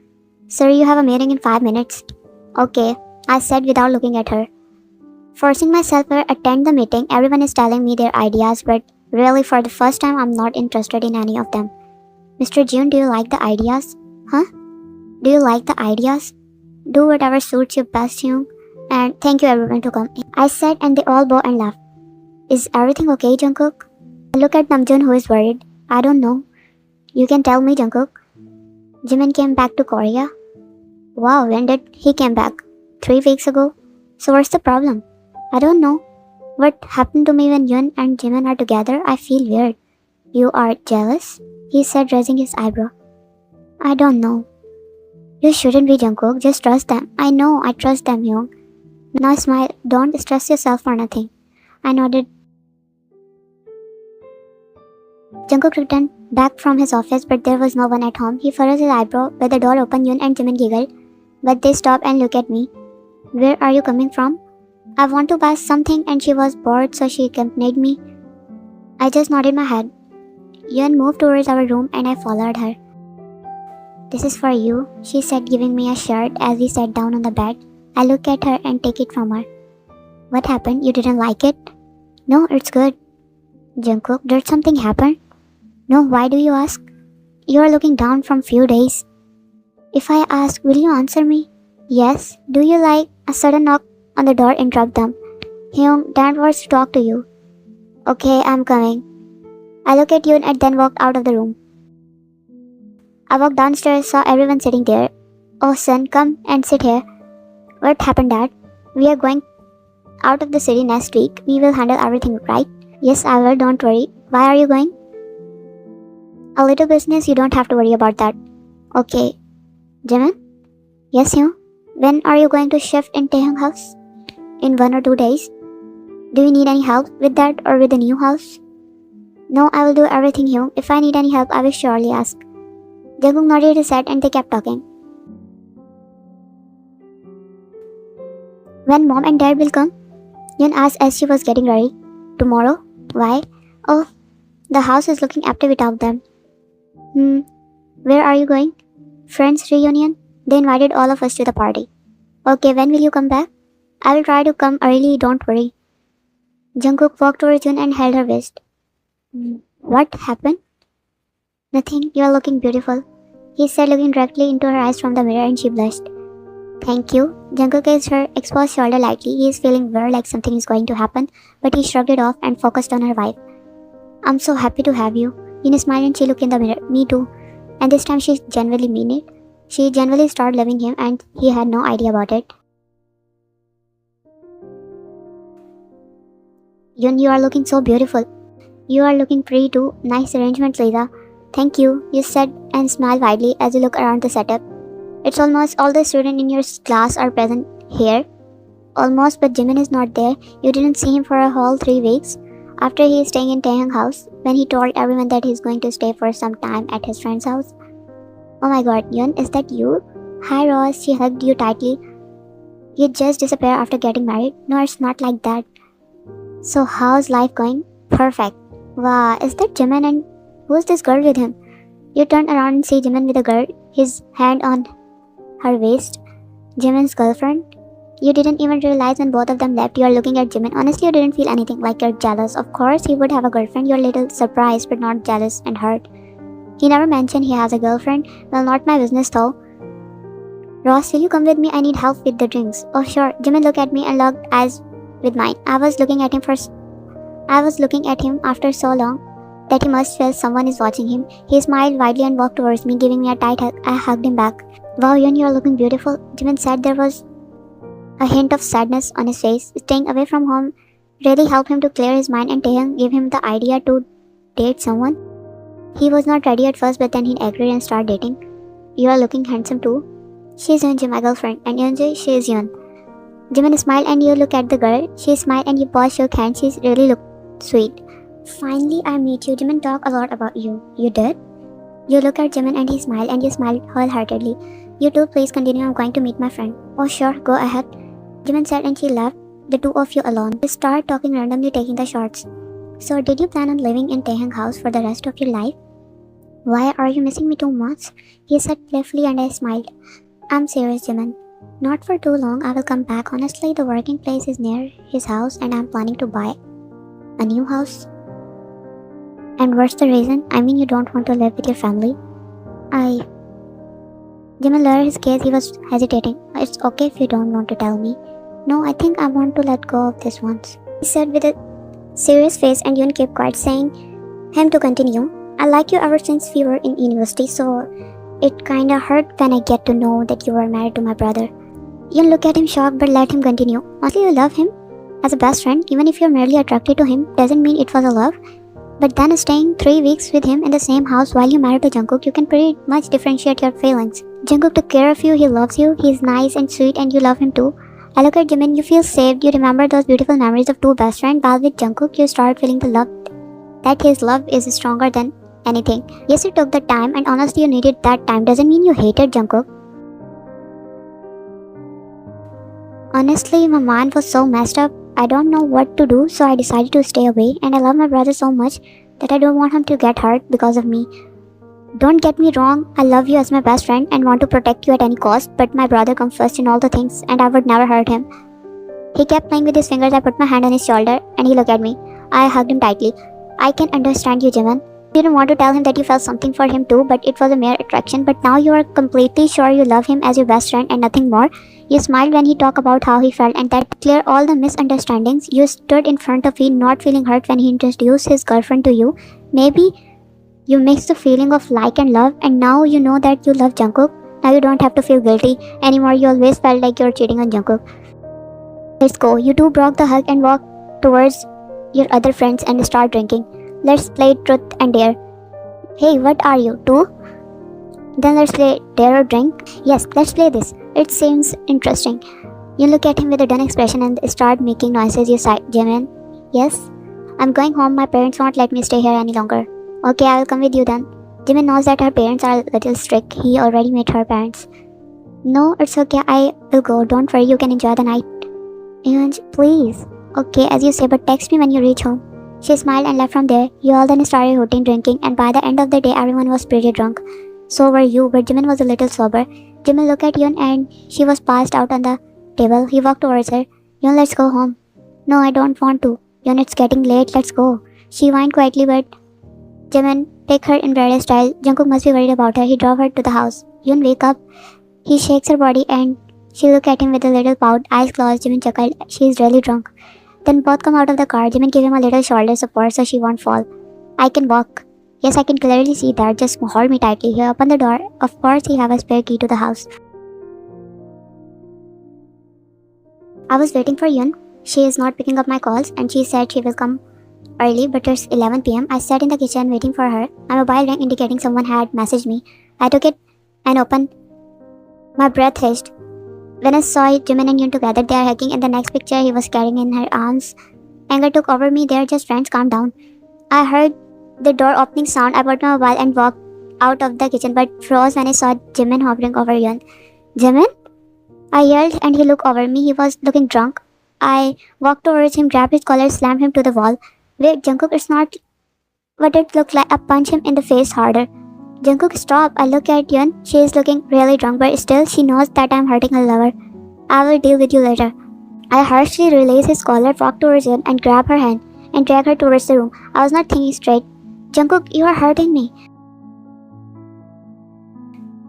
Sir, you have a meeting in 5 minutes. Okay, I said without looking at her. Forcing myself to attend the meeting, everyone is telling me their ideas, but really for the first time I'm not interested in any of them. Mr. June, do you like the ideas? Huh? Do you like the ideas? Do whatever suits you best, Hyung. And thank you everyone to come. I said, and they all bow and laughed. Is everything okay, Jungkook? I look at Namjoon, who is worried. I don't know. You can tell me, Jungkook. Jimin came back to Korea. Wow, when did he came back? 3 weeks ago. So what's the problem? I don't know. What happened to me when Yoon and Jimin are together? I feel weird. You are jealous? He said, raising his eyebrow. I don't know. You shouldn't be, Jungkook. Just trust them. I know, I trust them, Hyung. Now smile. Don't stress yourself for nothing. I nodded. Jungkook returned back from his office, but there was no one at home. He furrowed his eyebrow. When the door opened, Yoon and Jimin giggled, but they stopped and looked at me. Where are you coming from? I want to buy something, and she was bored, so she accompanied me. I just nodded my head. Yoon moved towards our room, and I followed her. This is for you, she said, giving me a shirt as we sat down on the bed. I look at her and take it from her. What happened? You didn't like it? No, it's good. Jungkook, did something happen? No, why do you ask? You are looking down from few days. If I ask, will you answer me? Yes. Do you like a sudden knock on the door interrupt them? Hyung, Dad wants to talk to you. Okay, I'm coming. I look at you and then walked out of the room. I walked downstairs, saw everyone sitting there. Oh son, come and sit here. What happened, Dad? We are going out of the city next week. We will handle everything, right? Yes, I will, don't worry. Why are you going? A little business, you don't have to worry about that. Okay. Jimin? Yes, Hyung? When are you going to shift in Taehyung house? In 1 or 2 days. Do you need any help with that or with the new house? No, I will do everything, Hyung. If I need any help, I will surely ask. Jungkook nodded his head and they kept talking. When Mom and Dad will come? Yoon asked as she was getting ready. Tomorrow? Why? Oh, the house is looking empty without them. Where are you going? Friends reunion? They invited all of us to the party. Okay, when will you come back? I will try to come early, don't worry. Jungkook walked towards Yoon and held her waist. What happened? Nothing, you are looking beautiful, he said, looking directly into her eyes from the mirror, and she blushed. Thank you. Jungkook kissed her exposed shoulder lightly. He is feeling weird, like something is going to happen, but he shrugged it off and focused on her vibe. I'm so happy to have you. Yoon smiled and she looked in the mirror. Me too. And this time she genuinely meant it. She genuinely started loving him and he had no idea about it. Yoon, you are looking so beautiful. You are looking pretty too. Nice arrangement, Lisa. Thank you, you said and smiled widely as you look around the setup. It's almost all the students in your class are present here. Almost, but Jimin is not there. You didn't see him for a whole 3 weeks. After he is staying in Taehyung house, when he told everyone that he's going to stay for some time at his friend's house. Oh my god, Yoon, is that you? Hi Ross, she hugged you tightly. You just disappeared after getting married? No, it's not like that. So how's life going? Perfect. Wow, is that Jimin and who's this girl with him? You turn around and see Jimin with a girl, his hand on her waist. Jimin's girlfriend? You didn't even realize when both of them left. You are looking at Jimin. Honestly, you didn't feel anything, like you're jealous. Of course, he would have a girlfriend. You're a little surprised, but not jealous and hurt. He never mentioned he has a girlfriend. Well, not my business though. Ross, will you come with me? I need help with the drinks. Oh, sure. Jimin looked at me and locked eyes with mine. I was looking at him after so long that he must feel someone is watching him. He smiled widely and walked towards me, giving me a tight hug. I hugged him back. Wow, Yoon, you are looking beautiful. Jimin said. There was a hint of sadness on his face. Staying away from home really helped him to clear his mind, and Taehyung gave him the idea to date someone. He was not ready at first, but then he agreed and started dating. You are looking handsome too. She is Yoonji, my girlfriend, and Yoonji, she is Yoon. Jimin smiled and you look at the girl. She smiled and you both shook hands. She really looked sweet. Finally, I meet you. Jimin talked a lot about you. You did? You look at Jimin and he smiled and you smiled wholeheartedly. You two, please continue. I'm going to meet my friend. Oh, sure, go ahead. Jimin said and she left, the two of you alone. They started talking randomly, taking the shots. So, did you plan on living in Taehyung house for the rest of your life? Why are you missing me too much? He said playfully and I smiled. I'm serious, Jimin. Not for too long, I will come back. Honestly, the working place is near his house and I'm planning to buy a new house. And what's the reason? I mean, you don't want to live with your family? Jimin lowered his gaze. He was hesitating. It's okay if you don't want to tell me. No, I think I want to let go of this once, he said with a serious face, and Yoon kept quiet, saying him to continue. I like you ever since we were in university, so it kinda hurt when I get to know that you were married to my brother. Yoon looked at him shocked but let him continue. Honestly, you love him as a best friend. Even if you're merely attracted to him, doesn't mean it was a love. But then staying 3 weeks with him in the same house while you married to Jungkook, you can pretty much differentiate your feelings. Jungkook took care of you, he loves you, he's nice and sweet and you love him too. I look at Jimin, you feel saved, you remember those beautiful memories of two best friends, while with Jungkook you start feeling the love, that his love is stronger than anything. Yes, you took the time and honestly you needed that time. Doesn't mean you hated Jungkook. Honestly, my mind was so messed up. I don't know what to do, so I decided to stay away, and I love my brother so much that I don't want him to get hurt because of me. Don't get me wrong, I love you as my best friend and want to protect you at any cost, but my brother comes first in all the things and I would never hurt him. He kept playing with his fingers. I put my hand on his shoulder and he looked at me. I hugged him tightly. I can understand you, Jimin. You didn't want to tell him that you felt something for him too, but it was a mere attraction. But now you are completely sure you love him as your best friend and nothing more. You smiled when he talked about how he felt, and that cleared all the misunderstandings. You stood in front of him, not feeling hurt when he introduced his girlfriend to you. Maybe you mixed the feeling of like and love, and now you know that you love Jungkook. Now you don't have to feel guilty anymore. You always felt like you were cheating on Jungkook. Let's go. You two broke the hug and walked towards your other friends and start drinking. Let's play truth and dare. Hey, what are you, two? Then let's play dare or drink. Yes, let's play this. It seems interesting. You look at him with a done expression and start making noises. You sigh, Jimin. Yes? I'm going home. My parents won't let me stay here any longer. Okay, I will come with you then. Jimin knows that her parents are a little strict. He already met her parents. No, it's okay. I will go. Don't worry. You can enjoy the night. And please. Okay, as you say, but text me when you reach home. She smiled and left from there. You all then started routine drinking, and by the end of the day, everyone was pretty drunk. So were you, but Jimin was a little sober. Jimin looked at Yoon and she was passed out on the table. He walked towards her. Yoon, let's go home. No, I don't want to. Yun, it's getting late, let's go. She whined quietly, but Jimin picked her in bridal style. Jungkook must be worried about her. He drove her to the house. Yun, wake up. He shakes her body and she looked at him with a little pout, eyes closed. Jimin chuckled. She is really drunk. Then both come out of the car. Jimin gave him a little shoulder support so she won't fall. I can walk. Yes, I can clearly see that. Just hold me tightly. He opened the door. Of course, he have a spare key to the house. I was waiting for Yun. She is not picking up my calls and she said she will come early, but it's 11 p.m. I sat in the kitchen waiting for her. My mobile rang indicating someone had messaged me. I took it and opened. My breath hissed. When I saw Jimin and Yun together, they are hugging. In the next picture, he was carrying in her arms. Anger took over me. They are just friends. Calm down. I heard the door opening sound. I put my mobile and walked out of the kitchen, but froze when I saw Jimin hovering over Yun. Jimin? I yelled and he looked over me. He was looking drunk. I walked towards him, grabbed his collar, slammed him to the wall. Wait, Jungkook, it's not what it looked like. I punched him in the face harder. Jungkook, stop. I look at Yun. She is looking really drunk, but still she knows that I am hurting her lover. I will deal with you later. I harshly released his collar, walked towards Yun and grabbed her hand and dragged her towards the room. I was not thinking straight. Jungkook, you are hurting me.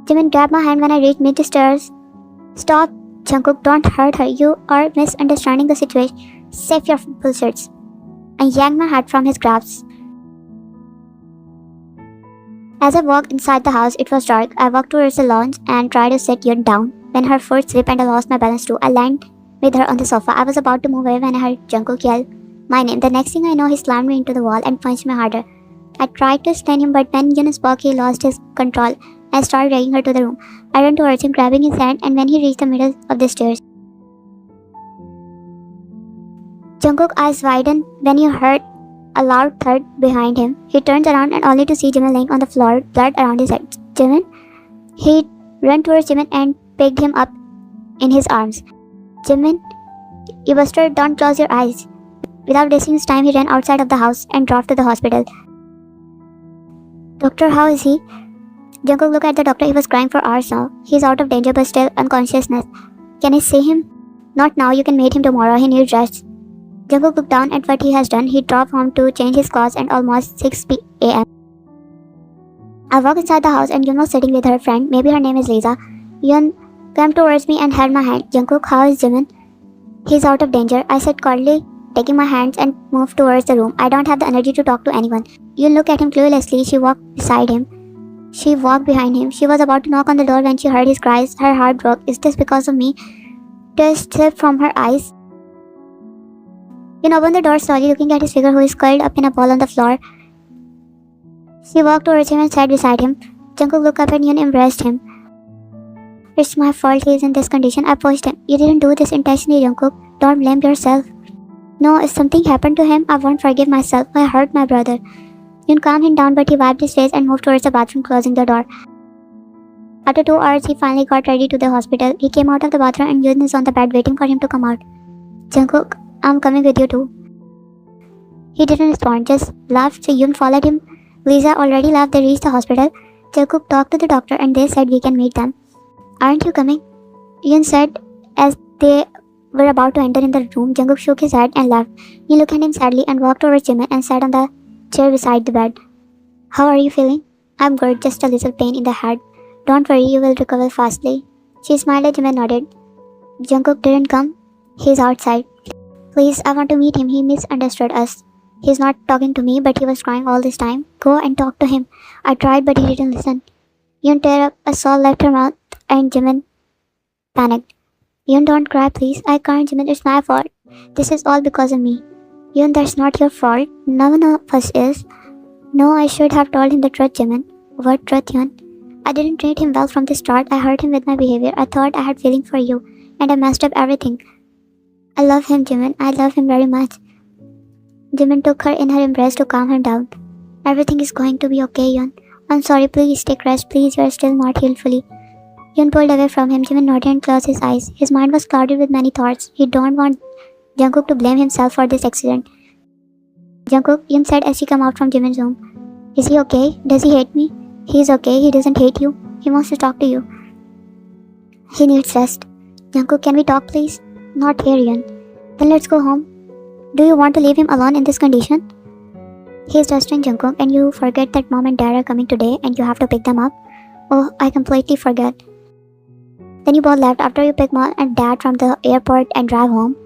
Jimin grabbed my hand when I reached mid-stairs. Stop, Jungkook, don't hurt her. You are misunderstanding the situation. Save your bullshits. I yanked my hat from his grasp. As I walked inside the house, it was dark. I walked towards the lounge and tried to sit Yun down. When her foot slipped and I lost my balance too, I landed with her on the sofa. I was about to move away when I heard Jungkook yell my name. The next thing I know, he slammed me into the wall and punched me harder. I tried to explain him, but when Yun spoke, he lost his control. I started dragging her to the room. I ran towards him, grabbing his hand, and when he reached the middle of the stairs, Jungkook's eyes widened when he heard a loud thud behind him. He turned around and only to see Jimin laying on the floor, blood around his head. Jimin? He ran towards Jimin and picked him up in his arms. Jimin, you bastard, don't close your eyes. Without wasting his time, he ran outside of the house and drove to the hospital. Doctor, how is he? Jungkook looked at the doctor. He was crying for hours now. He is out of danger but still unconsciousness. Can I see him? Not now. You can meet him tomorrow. He needs rest. Jungkook looked down at what he has done. He drove home to change his clothes at almost 6 a.m. I walked inside the house and Yun was sitting with her friend. Maybe her name is Lisa. Yun came towards me and held my hand. Jungkook, how is Jimin? He's out of danger, I said coldly, taking my hands and moved towards the room. I don't have the energy to talk to anyone. Yun looked at him cluelessly. She walked beside him. She walked behind him. She was about to knock on the door when she heard his cries. Her heart broke. Is this because of me? Tears slipped from her eyes. Yun opened the door slowly, looking at his figure who is curled up in a ball on the floor. She walked towards him and sat beside him. Jungkook looked up and Yun embraced him. It's my fault he is in this condition. I pushed him. You didn't do this intentionally, Jungkook. Don't blame yourself. No, if something happened to him, I won't forgive myself. I hurt my brother. Yun calmed him down, but he wiped his face and moved towards the bathroom, closing the door. After 2 hours, he finally got ready to the hospital. He came out of the bathroom and Yun is on the bed waiting for him to come out. Jungkook, I'm coming with you too. He didn't respond, just laughed, so Yun followed him. Lisa already left. They reached the hospital. Jungkook talked to the doctor and they said we can meet them. Aren't you coming? Yun said as they were about to enter in the room. Jungkook shook his head and left. He looked at him sadly and walked towards Jimin and sat on the chair beside the bed. How are you feeling? I'm good, just a little pain in the head. Don't worry, you will recover fastly. She smiled at him and nodded. Jungkook didn't come. He's outside. Please, I want to meet him. He misunderstood us. He's not talking to me, but he was crying all this time. Go and talk to him. I tried, but he didn't listen. Yun tear up a sob left her mouth and Jimin panicked. Yun, don't cry, please. I can't, Jimin. It's my fault. This is all because of me. Yun, that's not your fault. No one of us is. No, I should have told him the truth, Jimin. What truth, Yun? I didn't treat him well from the start. I hurt him with my behavior. I thought I had feeling for you, and I messed up everything. I love him, Jimin. I love him very much. Jimin took her in her embrace to calm her down. Everything is going to be okay, Yun. I'm sorry, please take rest. Please, you are still not healed fully. Yun pulled away from him. Jimin nodded and closed his eyes. His mind was clouded with many thoughts. He don't want Jungkook to blame himself for this accident. Jungkook, Yun said as she came out from Jimin's room. Is he okay? Does he hate me? He's okay. He doesn't hate you. He wants to talk to you. He needs rest. Jungkook, can we talk, please? Not here, Yun. Then let's go home. Do you want to leave him alone in this condition? He's trusting Jungkook and you forget that mom and dad are coming today and you have to pick them up. Oh, I completely forget. Then you both left after you picked mom and dad from the airport and drive home.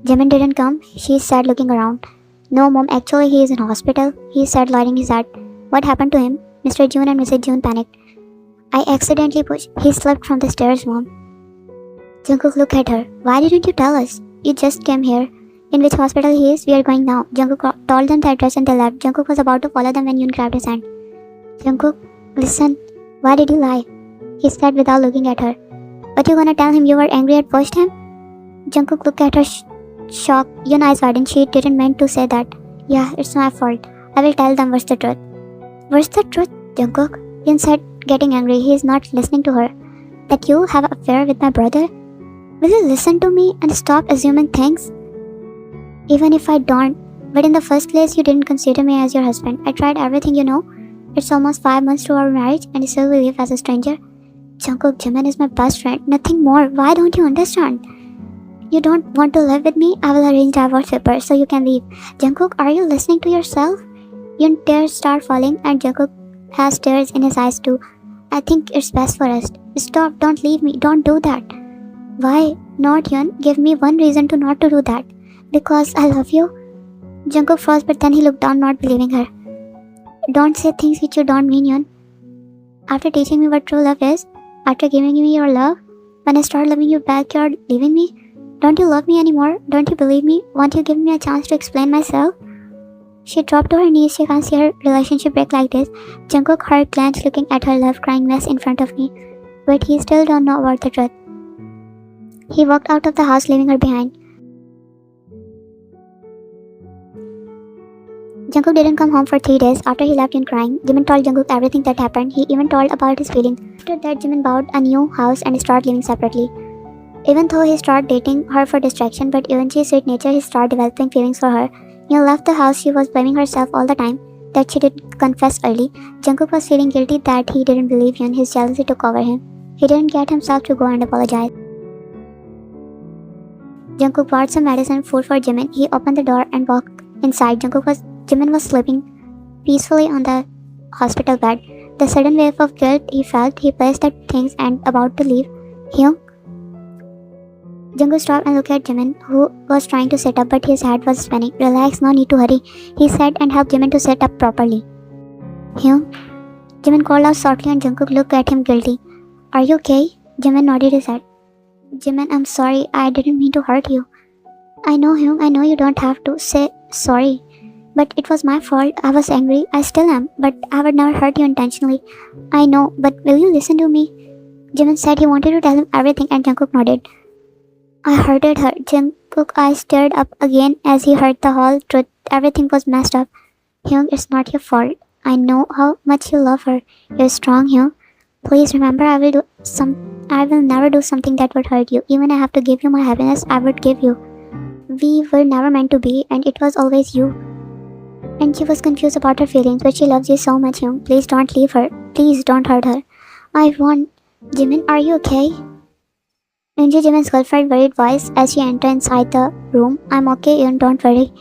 Jimin didn't come, she said looking around. No mom, actually he is in hospital, he said lighting his head. What happened to him? Mr. June and Mrs. June panicked. I accidentally pushed. He slipped from the stairs, mom. Jungkook looked at her. Why didn't you tell us? You just came here. In which hospital he is? We are going now. Jungkook told them the address and they left. Jungkook was about to follow them when Yoon grabbed his hand. Jungkook, listen. Why did you lie? He said without looking at her. But you gonna tell him you were angry at first time? Jungkook looked at her shocked. Yoon eyes widened. She didn't mean to say that. Yeah, it's my fault. I will tell them what's the truth. What's the truth, Jungkook? Yoon said, getting angry. He is not listening to her. That you have an affair with my brother? Will you listen to me and stop assuming things? Even if I don't. But in the first place, you didn't consider me as your husband. I tried everything, you know. It's almost 5 months to our marriage and still we live as a stranger. Jungkook, Jimin is my best friend. Nothing more. Why don't you understand? You don't want to live with me? I will arrange divorce papers so you can leave. Jungkook, are you listening to yourself? Yoon tears start falling and Jungkook has tears in his eyes too. I think it's best for us. Stop, don't leave me, don't do that. Why not, Yoon? Give me one reason to not to do that. Because I love you. Jungkook froze but then he looked down not believing her. Don't say things which you don't mean, Yoon. After teaching me what true love is, after giving me your love, when I start loving you back, you're leaving me? Don't you love me anymore? Don't you believe me? Won't you give me a chance to explain myself? She dropped to her knees. She can't see her relationship break like this. Jungkook heart clenched looking at her love crying mess in front of me. But he still don't know about the truth. He walked out of the house leaving her behind. Jungkook didn't come home for 3 days. After he left Yoon crying, Jimin told Jungkook everything that happened. He even told about his feelings. After that, Jimin bought a new house and started living separately. Even though he started dating her for distraction, but eventually sweet nature, he started developing feelings for her. Yoon left the house. She was blaming herself all the time that she didn't confess early. Jungkook was feeling guilty that he didn't believe Yoon. His jealousy took over him. He didn't get himself to go and apologize. Jungkook bought some medicine food for Jimin. He opened the door and walked inside. Jimin was sleeping peacefully on the hospital bed. The sudden wave of guilt he felt, he placed the things and about to leave. Hyung? Jungkook stopped and looked at Jimin, who was trying to sit up but his head was spinning. Relax, no need to hurry, he said and helped Jimin to sit up properly. Hyung? Jimin called out softly and Jungkook looked at him guilty. Are you okay? Jimin nodded his head. Jimin, I'm sorry, I didn't mean to hurt you. I know, Hyung, I know you don't have to say sorry. But it was my fault. I was angry. I still am. But I would never hurt you intentionally. I know. But will you listen to me? Jimin said he wanted to tell him everything and Jungkook nodded. I hurted her. Jungkook's eyes stared up again as he heard the whole truth. Everything was messed up. Hyung, it's not your fault. I know how much you love her. You're strong, Hyung. Please remember I will never do something that would hurt you. Even I have to give you my happiness, I would give you. We were never meant to be and it was always you. And she was confused about her feelings, but she loves you so much, Hyung. Please don't leave her. Please don't hurt her. I won't. Jimin, are you okay? Yunji, Jimin's girlfriend, worried voice as she entered inside the room. I'm okay, Yoon, don't worry.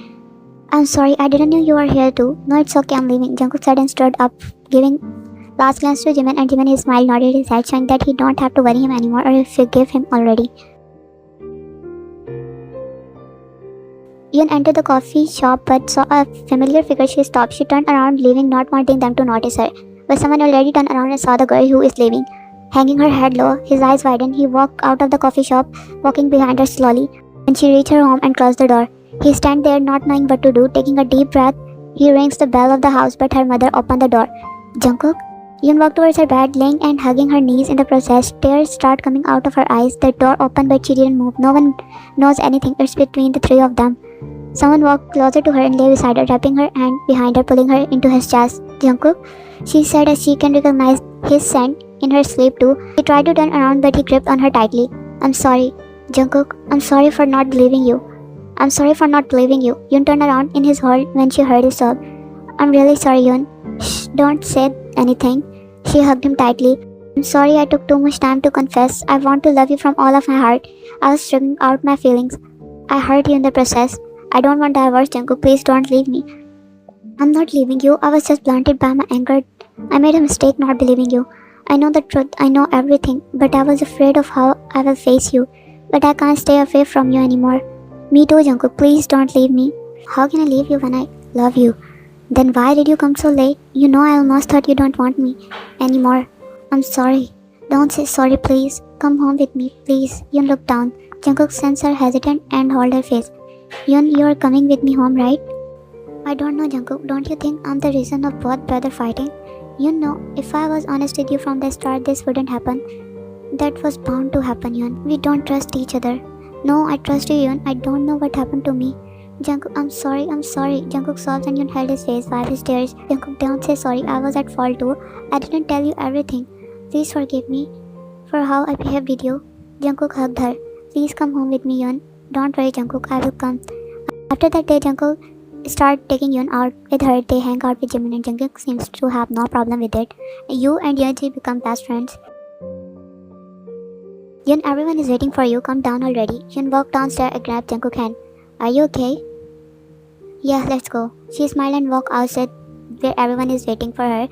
I'm sorry, I didn't know you were here too. No, it's okay, I'm leaving. Jungkook said and stood up, giving last glance to Jimin, and Jimin, his smile, nodded his head, showing that he don't have to worry him anymore or forgive him already. Yoon entered the coffee shop but saw a familiar figure. She stopped. She turned around, leaving, not wanting them to notice her. But someone already turned around and saw the girl who is leaving. Hanging her head low, his eyes widened, he walked out of the coffee shop, walking behind her slowly. When she reached her home and closed the door, he stand there not knowing what to do. Taking a deep breath, he rings the bell of the house, but her mother opened the door. Jungkook? Yoon walked towards her bed, laying and hugging her knees. In the process, tears start coming out of her eyes. The door opened but she didn't move. No one knows anything. It's between the three of them. Someone walked closer to her and lay beside her, wrapping her hand behind her, pulling her into his chest. Jungkook? She said as she can recognize his scent in her sleep too. She tried to turn around but he gripped on her tightly. I'm sorry, Jungkook. I'm sorry for not believing you. I'm sorry for not believing you. Yoon turned around in his hold when she heard his sob. I'm really sorry, Yoon. Shh, don't say anything. She hugged him tightly. I'm sorry I took too much time to confess. I want to love you from all of my heart. I was struggling out my feelings. I hurt you in the process. I don't want divorce, Jungkook. Please don't leave me. I'm not leaving you. I was just blinded by my anger. I made a mistake not believing you. I know the truth. I know everything. But I was afraid of how I will face you. But I can't stay away from you anymore. Me too, Jungkook. Please don't leave me. How can I leave you when I love you? Then why did you come so late? You know I almost thought you don't want me anymore. I'm sorry. Don't say sorry, please. Come home with me, please. Yun looked down. Jungkook sensed her hesitant and hold her face. Yun, you're coming with me home, right? I don't know, Jungkook. Don't you think I'm the reason of both brother fighting? You know, if I was honest with you from the start, this wouldn't happen. That was bound to happen, Yun. We don't trust each other. No, I trust you, Yun. I don't know what happened to me. Jungkook, I'm sorry, I'm sorry. Jungkook sobbed and Yun held his face while his tears. Jungkook, don't say sorry. I was at fault too. I didn't tell you everything. Please forgive me for how I behaved with you. Jungkook hugged her. Please come home with me, Yun. Don't worry, Jungkook. I will come. After that day, Jungkook started taking Yun out with her. They hang out with Jimin and Jungkook seems to have no problem with it. You and Yeonji become best friends. Yun, everyone is waiting for you. Come down already. Yun walked downstairs and grabbed Jungkook's hand. Are you okay? Yeah, let's go. She smiled and walked outside where everyone is waiting for her.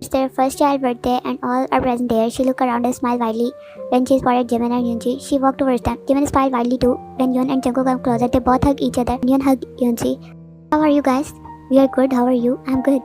It's their first child birthday and all are present there. She looked around and smiled widely when she spotted Jimin and Yoonji. She walked towards them. Jimin smiled widely too. When Yoon and Jungkook come closer, they both hugged each other. Yoon hugged Yoonji. How are you guys? We are good. How are you? I'm good.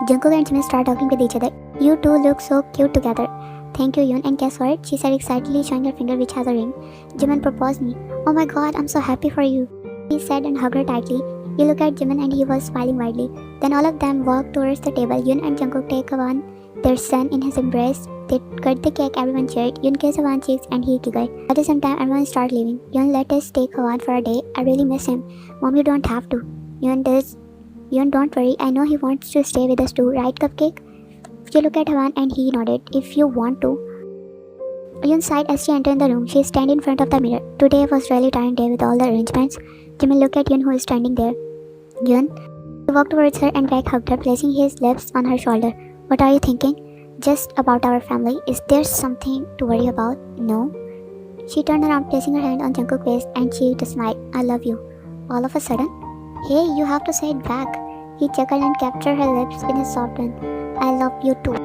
Jungkook and Jimin start talking with each other. You two look so cute together. Thank you, Yoon. And guess what? She said excitedly, showing her finger which has a ring. Jimin proposed me. Oh my god, I'm so happy for you. He said and hugged her tightly. He looked at Jimin and he was smiling widely. Then all of them walked towards the table. Yoon and Jungkook take Hwan, their son, in his embrace. They cut the cake, everyone cheered. Yoon kissed Hwan's cheeks and he giggled. At the same time, everyone started leaving. Yoon, let us take Hwan for a day. I really miss him. Mom, you don't have to. Yoon does. Yoon, don't worry. I know he wants to stay with us too, right, Cupcake? She looked at Hwan and he nodded. If you want to. Yoon sighed as she entered the room. She standing in front of the mirror. Today was really tiring day with all the arrangements. Jimin looked at Yoon who is standing there. Yoon. He walked towards her and Greg hugged her, placing his lips on her shoulder. What are you thinking? Just about our family. Is there something to worry about? No. She turned around, placing her hand on Jungkook's waist and she just smiled. I love you. All of a sudden. Hey, you have to say it back. He chuckled and captured her lips in his soft one. I love you too.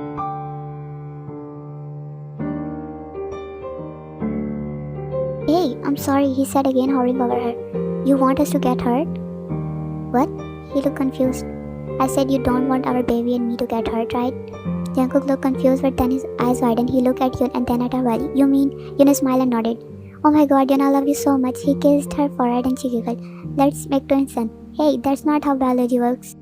Hey, I'm sorry, he said again, hovering over her. You want us to get hurt? What? He looked confused. I said you don't want our baby and me to get hurt, right? Jungkook looked confused, but then his eyes widened. He looked at Yoon and then at her belly. You mean? Yoon smiled and nodded. Oh my god, Yoon, I love you so much. He kissed her forehead and she giggled. Let's make twins then. Hey, that's not how biology works.